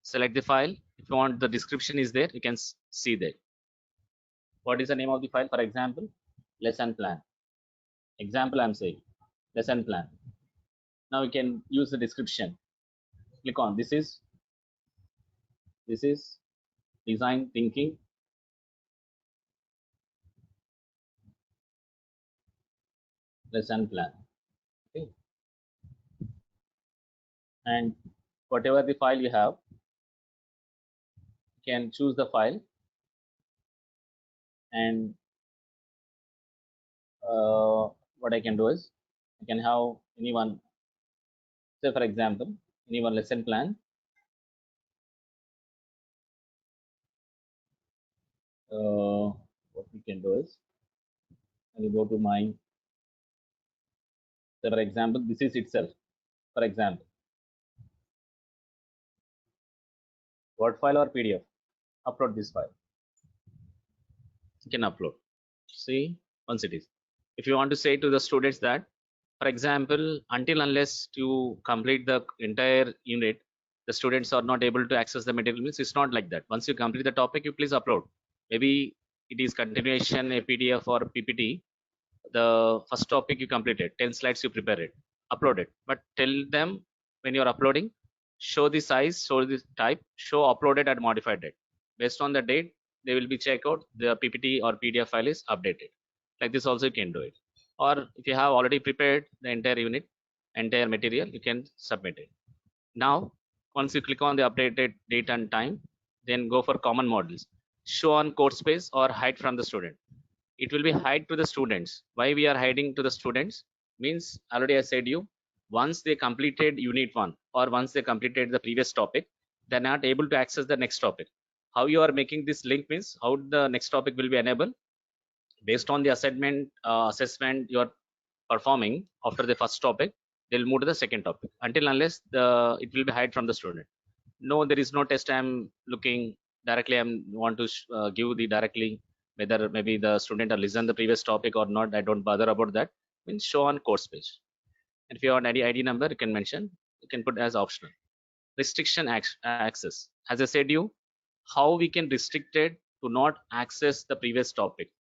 select the file. If you want the description is there, you can see there. What is the name of the file? For example, lesson plan. Example I'm saying lesson plan. Now you can use the description. Click on this is design thinking lesson plan. Okay. And whatever the file you have, you can choose the file and what I can do is I can have anyone, say for example, anyone lesson plan. What we can do is I will go to my, say for example, this is itself. For example, Word file or PDF. Upload this file. You can upload. See, once it is. If you want to say to the students that, for example, until unless you complete the entire unit, the students are not able to access the material, means it's not like that. Once you complete the topic, you please upload. Maybe it is continuation, a PDF or PPT. The first topic you completed, 10 slides you prepare it, upload it. But tell them when you're uploading, show the size, show the type, show uploaded at modified date. Based on the date, they will be checked out, the PPT or PDF file is updated. Like this also you can do it. Or if you have already prepared the entire unit, entire material, you can submit it. Now, once you click on the updated date and time, then go for common models. Show on code space or hide from the student. It will be hide to the students. Why we are hiding to the students? Means already I said you, once they completed unit 1 or once they completed the previous topic, they're not able to access the next topic. How you are making this link means how the next topic will be enabled based on the assessment you are performing after the first topic. They'll move to the second topic until unless it will be hide from the student. No, there is no test. I'm looking directly. I'm want to give the directly whether maybe the student or listen the previous topic or not. I don't bother about that. Means show on course page. And if you want any ID number, you can mention. You can put as optional. Restriction access. As I said you, how we can restrict it to not access the previous topic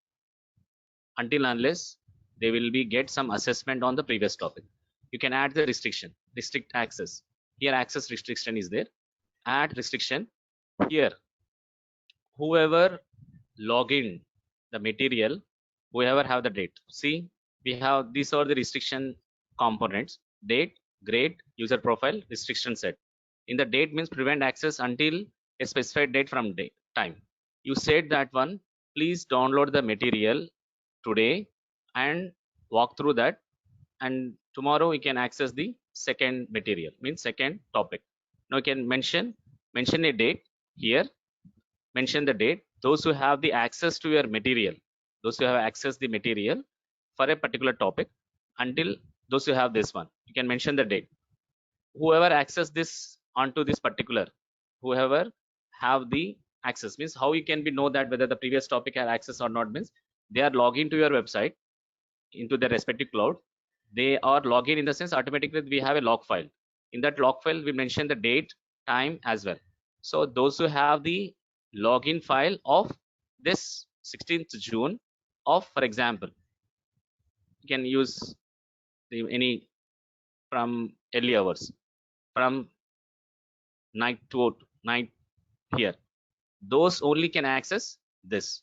until unless they will be get some assessment on the previous topic. You can add the restriction, restrict access. Here access restriction is there. Add restriction here. Whoever log in the material, whoever have the date. See, we have these are the restriction components: date, grade, user profile, restriction set. In the date means prevent access until a specified date from date time. You said that one, please download the material today and walk through that, and tomorrow you can access the second material, means second topic. Now you can mention a date here, mention the date. Those who have the access to your material, those who have access the material for a particular topic, until those who have this one, you can mention the date. Whoever access this onto this particular, whoever have the access, means how you can be know that whether the previous topic have access or not, means they are logging to your website into their respective cloud. They are login in the sense automatically we have a log file. In that log file we mention the date, time as well. So those who have the login file of this 16th June of, for example, you can use any from early hours, from night to night here. Those only can access this,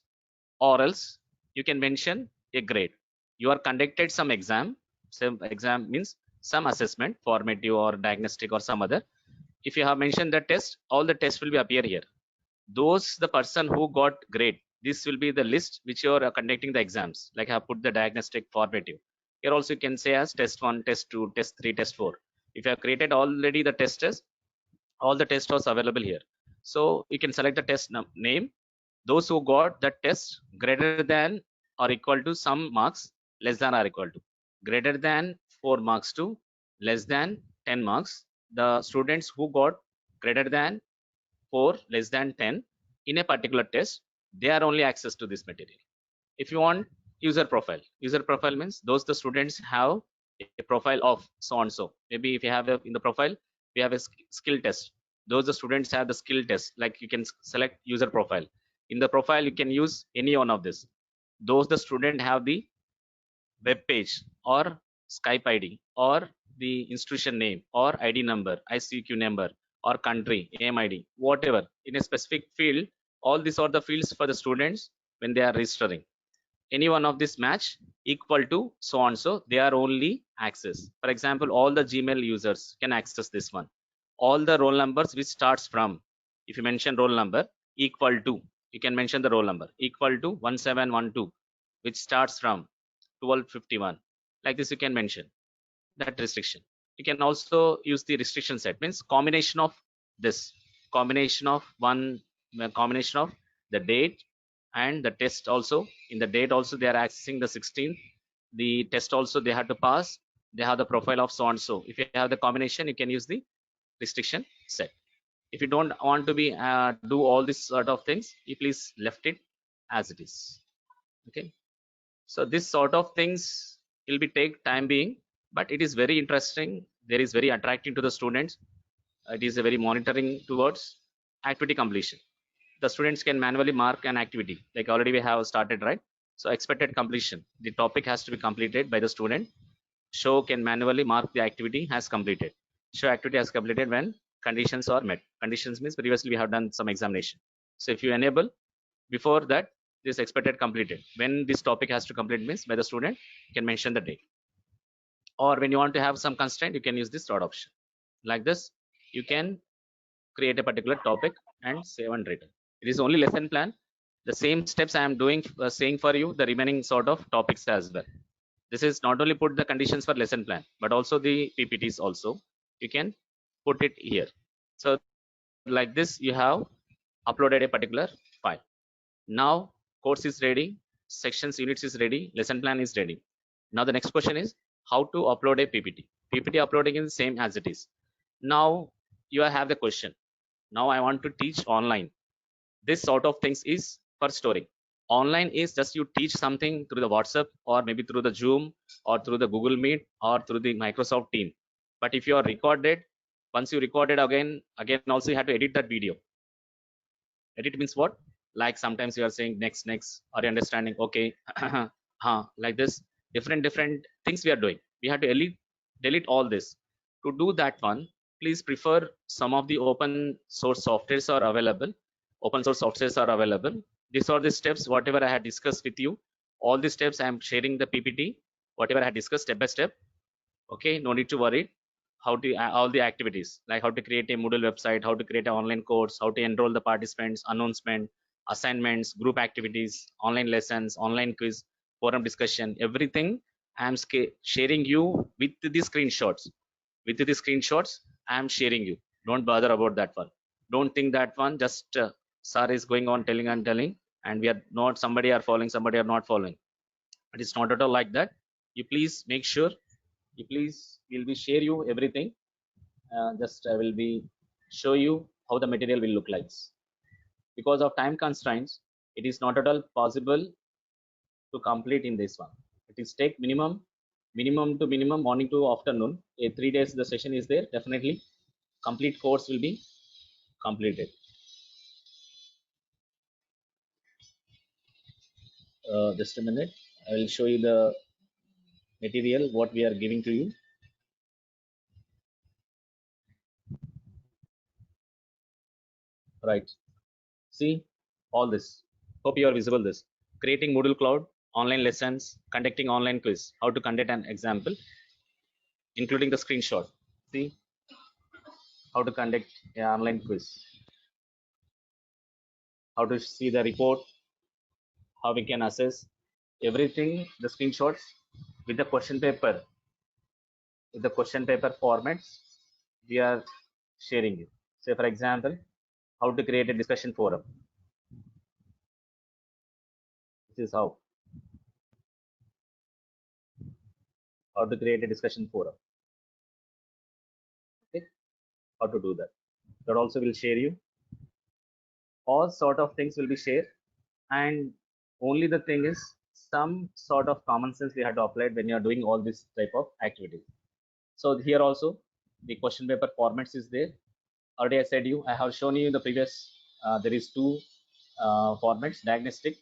or else you can mention a grade. You are conducted some exam. Some exam means some assessment, formative or diagnostic or some other. If you have mentioned the test, all the tests will be appear here. Those the person who got grade, this will be the list which you are conducting the exams. Like I have put the diagnostic, formative. Here also you can say as test 1, test 2, test 3, test 4. If you have created already the testers, all the test was available here. So you can select the test name. Those who got the test greater than or equal to some marks, less than or equal to, greater than 4 marks to less than 10 marks. The students who got greater than 4, less than 10 in a particular test, they are only access to this material. If you want user profile means those the students have a profile of so and so. Maybe if you have in the profile, we have a skill test. Those the students have the skill test, like you can select user profile. In the profile, you can use any one of this. Those the student have the web page or Skype ID or the institution name or ID number, ICQ number or country, AMID, whatever in a specific field. All these are the fields for the students when they are registering. Any one of this match equal to so and so, they are only access. For example, all the Gmail users can access this one. All the roll numbers which starts from, if you mention roll number equal to, you can mention the roll number equal to 1712, which starts from 1251. Like this, you can mention that restriction. You can also use the restriction set, means combination of this, combination of the date and the test. Also in the date also they are accessing the 16th. The test also they have to pass. They have the profile of so and so. If you have the combination, you can use the restriction set. If you don't want to be do all this sort of things, you please left it as it is. Okay. So this sort of things will be take time being, but it is very interesting. There is very attractive to the students. It is a very monitoring towards activity completion. The students can manually mark an activity, like already we have started, right? So expected completion, the topic has to be completed by the student. Show can manually mark the activity has completed. Show activity has completed when conditions are met. Conditions means previously we have done some examination. So if you enable before that, this expected completed, when this topic has to complete means by the student, you can mention the date. Or when you want to have some constraint, you can use this third option. Like this, you can create a particular topic and save and return. It is only lesson plan. The same steps I am doing, saying for you, the remaining sort of topics as well. This is not only put the conditions for lesson plan, but also the PPTs also. You can put it here. So like this, you have uploaded a particular file. Now course is ready, sections units is ready, lesson plan is ready. Now the next question is how to upload a PPT. PPT uploading is same as it is. Now you have the question. Now I want to teach online. This sort of things is for storing. Online is just you teach something through the WhatsApp or maybe through the Zoom or through the Google Meet or through the Microsoft Team. But if you are recorded, once you recorded again also you have to edit that video. Edit means what? Like sometimes you are saying next, are you understanding? Okay, like this, different things we are doing. We have to delete all this. To do that one, please prefer some of the open source softwares are available. Open source softwares are available. These are the steps, whatever I had discussed with you. All the steps I am sharing the PPT, whatever I had discussed step by step. Okay, no need to worry. How to all the activities, like how to create a Moodle website, how to create an online course, how to enroll the participants, announcement, assignments, group activities, online lessons, online quiz, forum discussion, everything I am sharing you with the screenshots. With the screenshots, I am sharing you. Don't bother about that one. Don't think that one just sir is going on telling and telling, and we are not, somebody are following, somebody are not following. It is not at all like that. You please make sure, you please will be share you everything. Just I will be show you how the material will look like. Because of time constraints, it is not at all possible to complete in this one. It is take minimum to minimum morning to afternoon. 3 days the session is there. Definitely complete course will be completed. Just a minute. I will show you the material what we are giving to you. Right. See all this. Hope you are visible this. Creating Moodle Cloud, online lessons, conducting online quiz, how to conduct an example, including the screenshot. See how to conduct an online quiz, how to see the report, how we can assess everything, the screenshots with the question paper, formats we are sharing it. Say for example, how to create a discussion forum. This is how to create a discussion forum. Okay, how to do that. That also will share you. All sort of things will be shared, and only the thing is some sort of common sense we have to apply when you are doing all this type of activities. So here also the question paper formats is there. Already I said you, I have shown you in the previous. There is two formats: diagnostic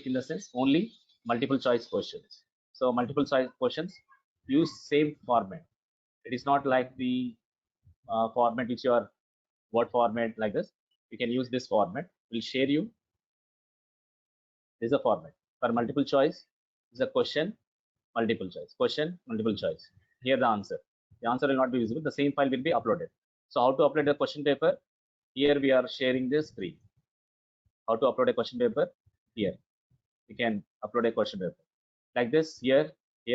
in the sense only multiple choice questions. So multiple choice questions use same format. It is not like the format which you are word format like this. You can use this format. We'll share you. This is a format for multiple choice. Is a question, multiple choice, question, multiple choice. Here the answer. The answer will not be visible. The same file will be uploaded. So how to upload the question paper? Here we are sharing the screen. How to upload a question paper? Here you can upload a question paper like this. Here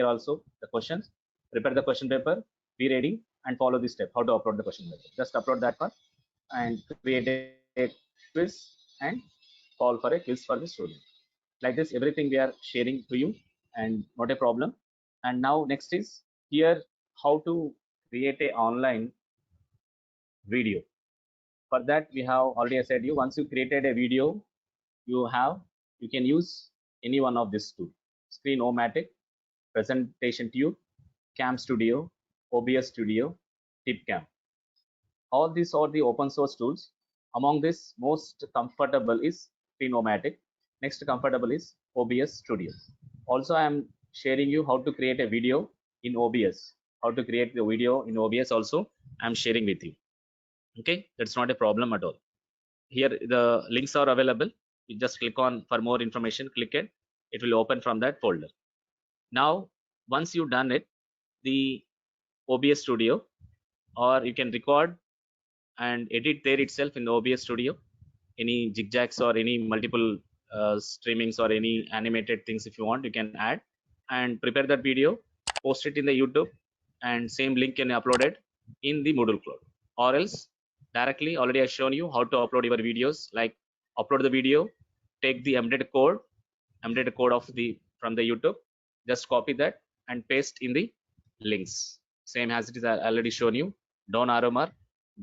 also the questions. Prepare the question paper. Be ready and follow this step. How to upload the question paper? Just upload that one and create a quiz and call for a quiz for the student. Like this, everything we are sharing to you and not a problem. And now next is here how to create a online video. For that, we have already said you, once you created a video, you can use any one of these two: Screen-O-Matic, Presentation Tube, Cam Studio, OBS Studio, TipCam. All these are the open source tools. Among this, most comfortable is Screen-O-Matic. Next comfortable is OBS Studio. Also, I am sharing you how to create a video in OBS. How to create the video in OBS also I am sharing with you. Okay, that's not a problem at all. Here the links are available. You just click on for more information, click it. It will open from that folder. Now, once you've done it, the OBS Studio, or you can record and edit there itself in the OBS Studio, any zigzags or any multiple streamings or any animated things if you want, you can add and prepare that video, post it in the YouTube, and same link can be uploaded in the Moodle Cloud. Or else directly, already I've shown you how to upload your videos, like upload the video, take the embedded code of from the YouTube, just copy that and paste in the links. Same as it is already shown you. Down arrow mark,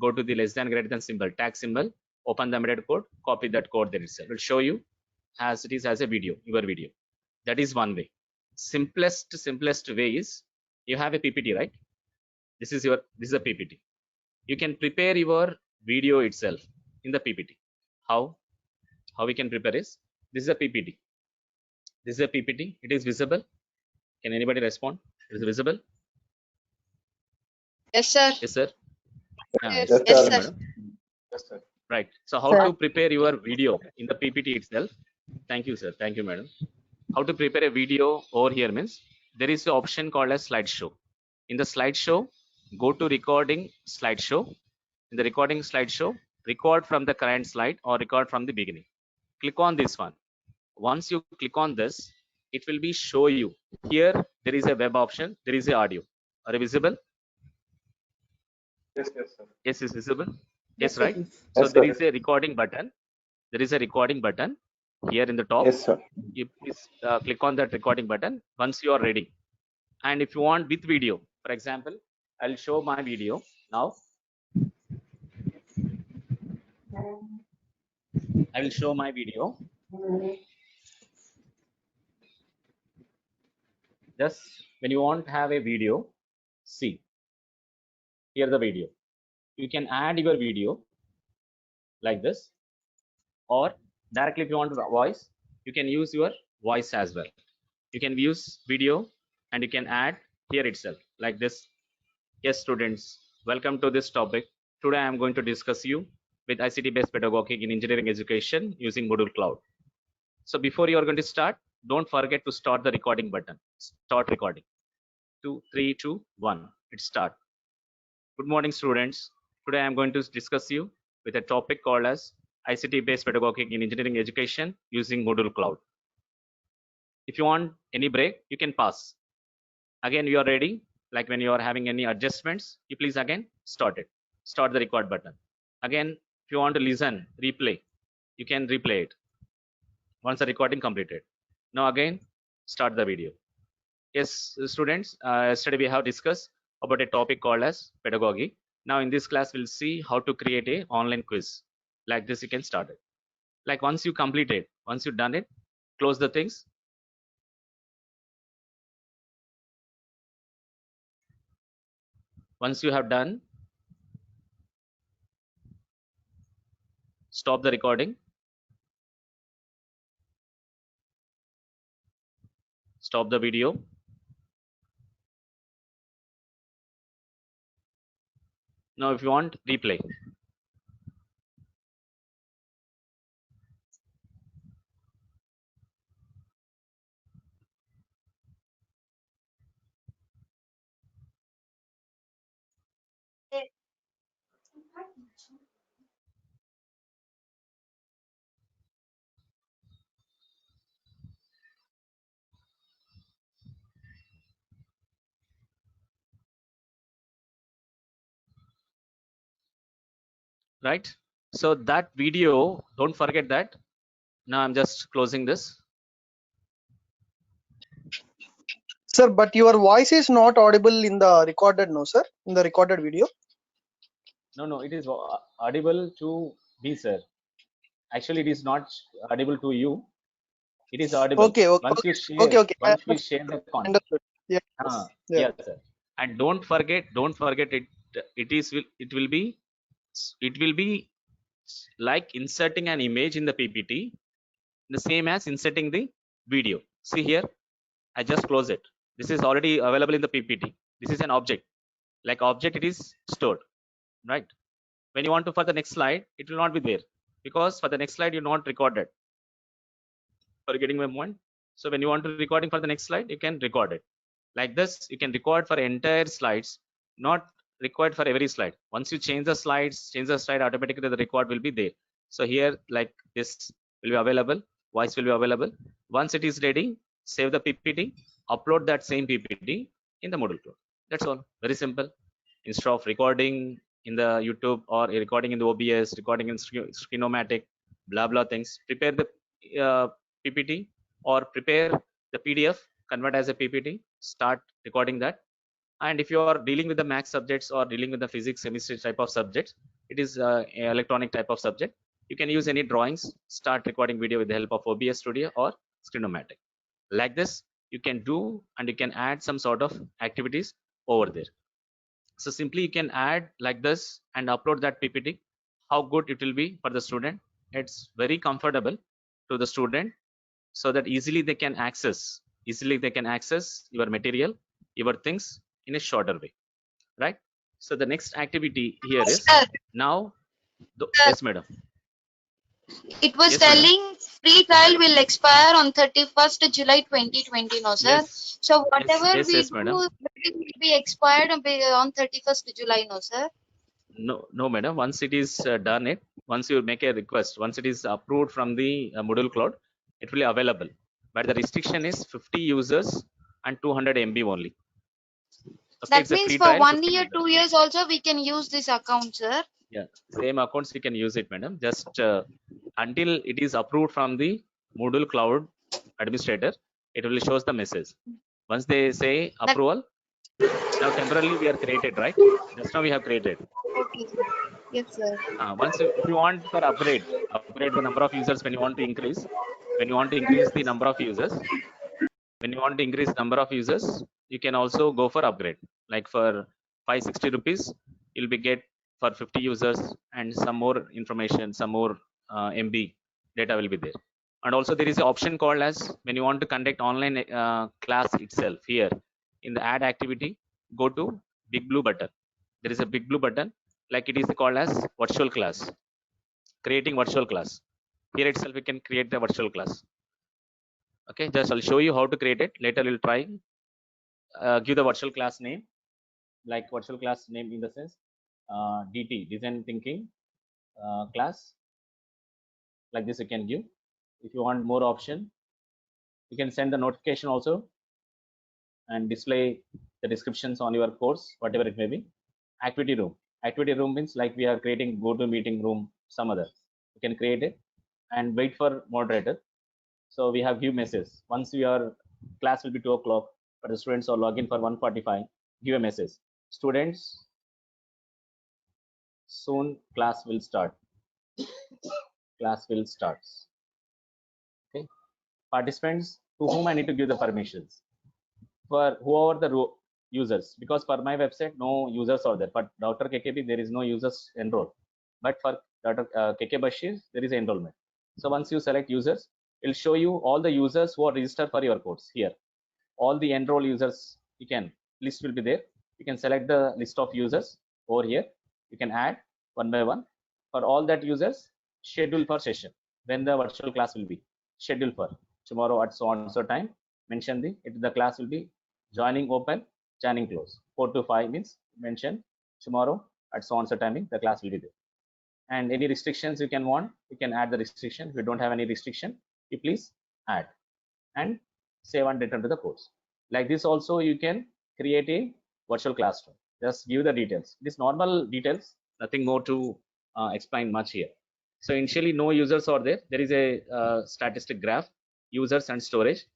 go to the less than greater than symbol, tag symbol, open the embedded code, copy that code there itself. It will show you as it is as a video, your video. That is one way. Simplest way is you have a PPT, right? This is a PPT. You can prepare your video itself in the PPT. How we can prepare is, this is a PPT. This is a PPT. It is visible. Can anybody respond? Is it visible? Yes, sir. Yes, sir. Yes, Yes, yes, sir. madam. Right. So how to prepare your video in the PPT itself? Thank you, sir. Thank you, madam. How to prepare a video over here means there is an option called as slideshow. In the slideshow, go to recording slideshow. In the recording slideshow, record from the current slide or record from the beginning. Click on this one. Once you click on this, it will be show you. Here there is a web option. There is a audio. Are you visible? Yes, yes, sir. Yes, is visible. Yes, right. So Yes, there sir. is a recording button. There is a recording button here in the top. Yes, sir. You please click on that recording button once you are ready. And if you want with video, for example, I'll show my video now. I will show my video. Just when you want to have a video, see here the video. You can add your video like this, or directly if you want voice, you can use your voice as well. You can use video and you can add here itself like this. Yes, students, welcome to this topic. Today I am going to discuss you with ICT based pedagogy in engineering education using Moodle Cloud. So before you are going to start, don't forget to start the recording button. Start recording. 2, 3, 2, 1. It start. Good morning, students. Today I am going to discuss you with a topic called as ICT based pedagogy in engineering education using Moodle Cloud. If you want any break, you can pause. Again, you are ready. Like when you are having any adjustments, you please again start it. Start the record button. Again, if you want to listen, replay, you can replay it once the recording completed. Now again, start the video. Yes, students, yesterday we have discussed about a topic called as pedagogy. Now in this class, we'll see how to create a online quiz. Like this, you can start it. Like once you complete it, once you've done it, close the things. Once you have done, stop the recording. Stop the video. Now if you want, replay. Right? So that video, don't forget that. Now I'm just closing this. Sir, but your voice is not audible in the recorded, no, sir? In the recorded video? No, it is audible to me, sir. Actually, it is not audible to you. It is audible. Okay, okay, Once you okay, share, okay. I once we share the content. understood. Yeah, yes, yeah. Yes, sir. And don't forget it. It will be like inserting an image in the PPT, the same as inserting the video. See here, I just close it. This is already available in the PPT. This is an object. Like object, it is stored, right? When you want to for the next slide, it will not be there because for the next slide you not recorded. For getting my point. So when you want to recording for the next slide, you can record it. Like this, you can record for entire slides, not required for every slide. Once you change the slide, automatically the record will be there. So here, like this will be available, voice will be available. Once it is ready, save the PPT, upload that same PPT in the Moodle Cloud. That's all, very simple. Instead of recording in the YouTube or recording in the OBS, recording in Screenomatic, blah, blah things, prepare the PPT or prepare the PDF, convert as a PPT, start recording that. And if you are dealing with the math subjects or dealing with the physics, chemistry type of subjects, it is electronic type of subject. You can use any drawings, start recording video with the help of OBS Studio or Screenomatic. Like this, you can do and you can add some sort of activities over there. So simply you can add like this and upload that PPT. How good it will be for the student. It's very comfortable to the student so that easily they can access your material, your things in a shorter way, right? So the next activity here is Sir, now. sir, Yes, madam. it was Yes, madam. telling free trial will expire on 31st July 2020, no, sir? Yes. So whatever we Yes, do, madam. it will be expired on 31st July, no, sir? No, madam. Once it is done, once you make a request, once it is approved from the Moodle Cloud, it will be available. But the restriction is 50 users and 200 MB only. Okay, That it's a means free for trial. 1 50 year, users. 2 years also we can use this account, sir. Yeah, same accounts we can use it, madam. Just until it is approved from the Moodle Cloud administrator, it will shows the message. Once they say That, approval, now temporarily we are created, right? Just now we have created. okay, sir. Yes, sir. If you want for upgrade the number of users when you want to increase, the number of users, you can also go for upgrade. Like for 560 rupees, you'll be get for 50 users and some more information, some more MB data will be there. And also there is an option called as when you want to conduct online class itself. Here in the add activity, go to big blue button. There is a big blue button, like it is called as virtual class. Creating virtual class. Here itself we can create the virtual class. Okay, just I'll show you how to create it. Later we'll try. Give the virtual class name, like virtual class name in the sense DT, design thinking class. Like this you can give. If you want more option, you can send the notification also and display the descriptions on your course, whatever it may be. Activity room. Activity room means like we are creating go to meeting room, some other. You can create it and wait for moderator. So we have give message. Once your class will be 2 o'clock, but the students are login for 1:45, give a message. Students, soon class will start. Class will start. Okay. Participants to whom I need to give the permissions. For whoever the users, because for my website no users are there. But Dr. KKB there is no users enrolled. But for Dr. KK Bashir there is enrollment. So once you select users, it will show you all the users who are registered for your course here. All the enroll users, you can list will be there. You can select the list of users over here. You can add one by one. For all that users, schedule for session when the virtual class will be scheduled for tomorrow at so on so time. Mention the class will be joining open, joining close. 4 to 5 means mention tomorrow at so on so timing the class will be there. And any restrictions you can want, you can add the restriction. If you don't have any restriction, you please add and save and return to the course. Like this also you can create a virtual classroom. Just give the details. This normal details, nothing more to explain much here. So initially no users are there. There is a statistic graph, users and storage.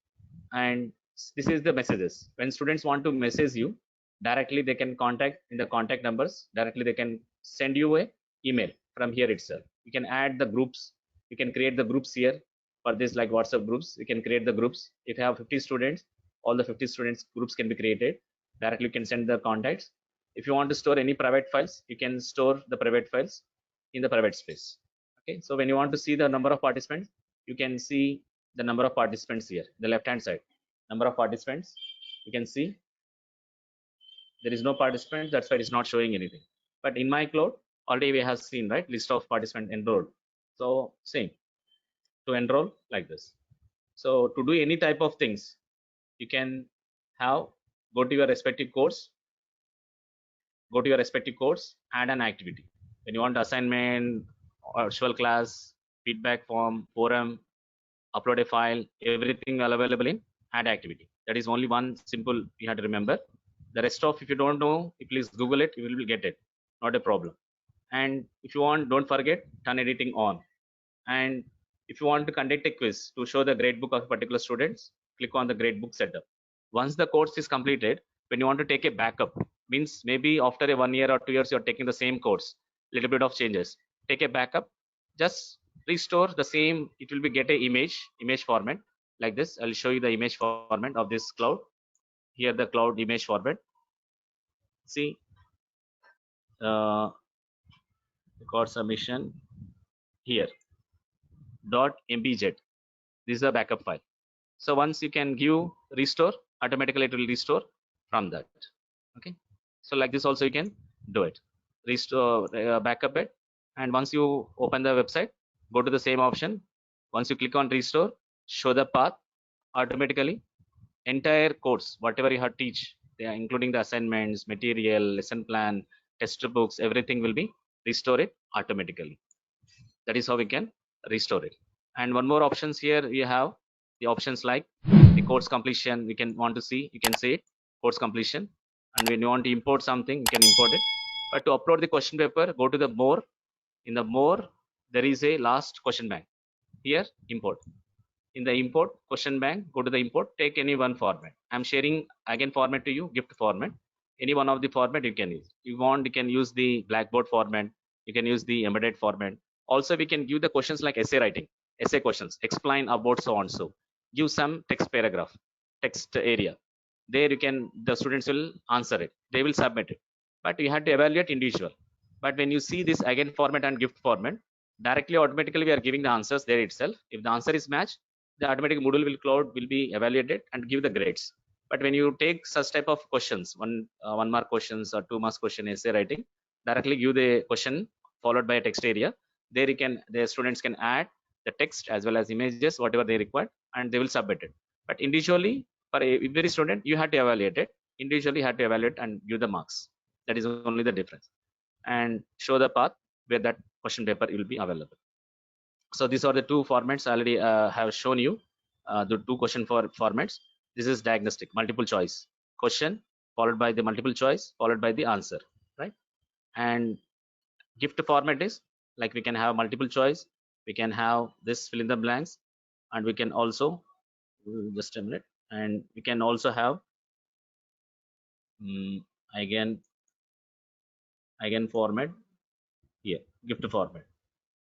And this is the messages. When students want to message you, directly they can contact in the contact numbers. Directly they can send you a email from here itself. You can add the groups. You can create the groups here for this, like WhatsApp groups. You can create the groups. If you have 50 students, all the 50 students groups can be created. Directly you can send the contacts. If you want to store any private files, you can store the private files in the private space. Okay, so when you want to see the number of participants, you can see the number of participants here, the left hand side. Number of participants, you can see there is no participant, that's why it's not showing anything. But in my cloud, already we have seen, right, list of participants enrolled. So same, to enroll like this. So to do any type of things, you can have, go to your respective course, add an activity. When you want assignment, or virtual class, feedback form, forum, upload a file, everything available in add activity. That is only one simple you have to remember. The rest of, if you don't know, please Google it, you will get it, not a problem. And if you want, don't forget, turn editing on. And if you want to conduct a quiz to show the gradebook of particular students, click on the gradebook setup. Once the course is completed, when you want to take a backup, means maybe after a 1 year or 2 years, you're taking the same course, little bit of changes, take a backup, just restore the same, it will be get a image format like this. I'll show you the image format of this cloud. Here the cloud image format. See, record submission here, .mbz. This is a backup file. So once you can give restore, automatically it will restore from that. Okay. So like this also you can do it. Restore, backup it. And once you open the website, go to the same option. Once you click on restore, show the path, automatically entire course, whatever you have teach, including the assignments, material, lesson plan, test books, everything will be restored automatically. That is how we can restore it. And one more options here, we have the options like the course completion. We can want to see, you can say course completion. And when you want to import something, you can import it. But to upload the question paper, go to the more. In the more, there is a last question bank. Here, import. In the import question bank, go to the import, take any one format. I'm sharing again format to you, gift format. Any one of the format you can use. You want, you can use the Blackboard format. You can use the embedded format. Also, we can give the questions like essay writing, essay questions, explain about so and so. Give some text paragraph, text area. There you can, the students will answer it. They will submit it. But you have to evaluate individual. But when you see this again format and gift format, directly automatically we are giving the answers there itself. If the answer is matched, the automatic Moodle will cloud will be evaluated and give the grades. But when you take such type of questions, one mark questions or 2 marks question essay writing, directly give the question followed by a text area. There you can, the students can add the text as well as images, whatever they require, and they will submit it. But individually, for every student, you have to evaluate it. Individually, you have to evaluate and give the marks. That is only the difference. And show the path where that question paper will be available. So these are the two formats I already have shown you, the two question formats. This is diagnostic, multiple choice question followed by the multiple choice followed by the answer, right? And gift format is like we can have multiple choice, we can have this fill in the blanks, and we can also, just a minute, and we can also have again format here, gift format.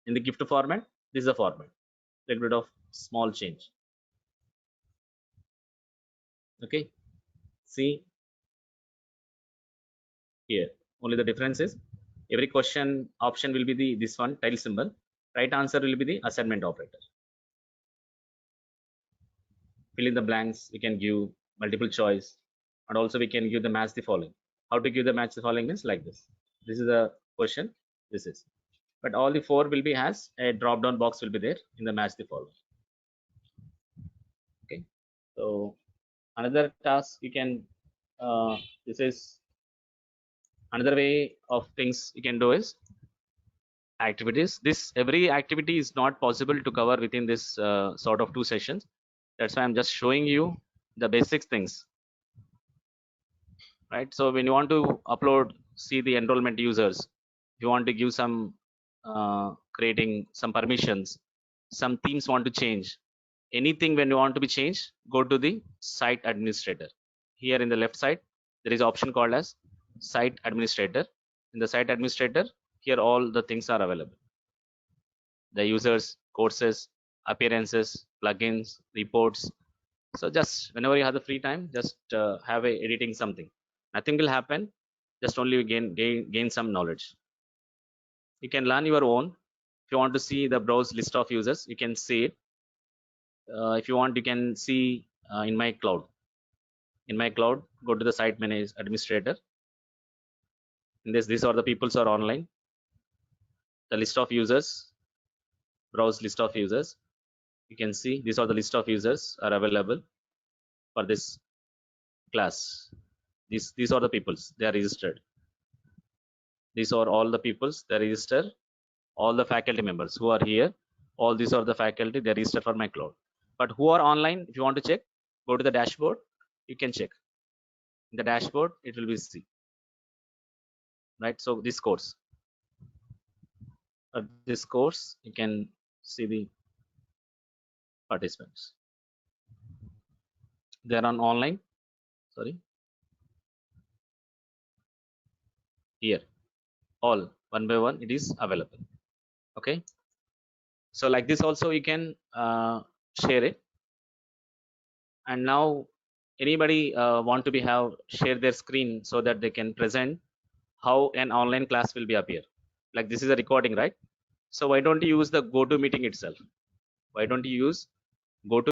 In the gift format, this is the format, little bit of small change. Okay, see here, only the difference is every question option will be the this one title symbol, right answer will be the assignment operator. Fill in the blanks, we can give multiple choice, and also we can give the match the following. How to give the match the following is like this. This is the question, this is, but all the 4 will be has a drop down box will be there in the match the following. Okay, so another task you can, this is another way of things you can do is activities. This every activity is not possible to cover within this sort of 2 sessions. That's why I'm just showing you the basic things, right? So when you want to upload, see the enrollment users, you want to give some creating some permissions, some themes want to change, anything when you want to be changed, go to the site administrator. Here in the left side, there is option called as site administrator. in the site administrator, here all the things are available. The users, courses, appearances, plugins, reports. So just whenever you have the free time, just have a editing something. Nothing will happen. Just only gain some knowledge. You can learn your own. If you want to see the browse list of users, you can see it. If you want, you can see in my cloud. In my cloud, go to the site manage administrator. In this, these are the people who are online. The list of users, browse list of users. You can see these are the list of users are available for this class. These are the peoples, they are registered. These are all the peoples, they register. All the faculty members who are here, all these are the faculty, they register for my cloud. But who are online, if you want to check, go to the dashboard, you can check. In the dashboard, it will be see. Right, so this course, you can see the participants. They are on online, sorry. Here, all one by one, it is available. Okay. So like this also you can share it. And now anybody want to share their screen so that they can present how an online class will be appear. Like this is a recording, right? So why don't you use the GoToMeeting itself? Why don't you use GoToMeeting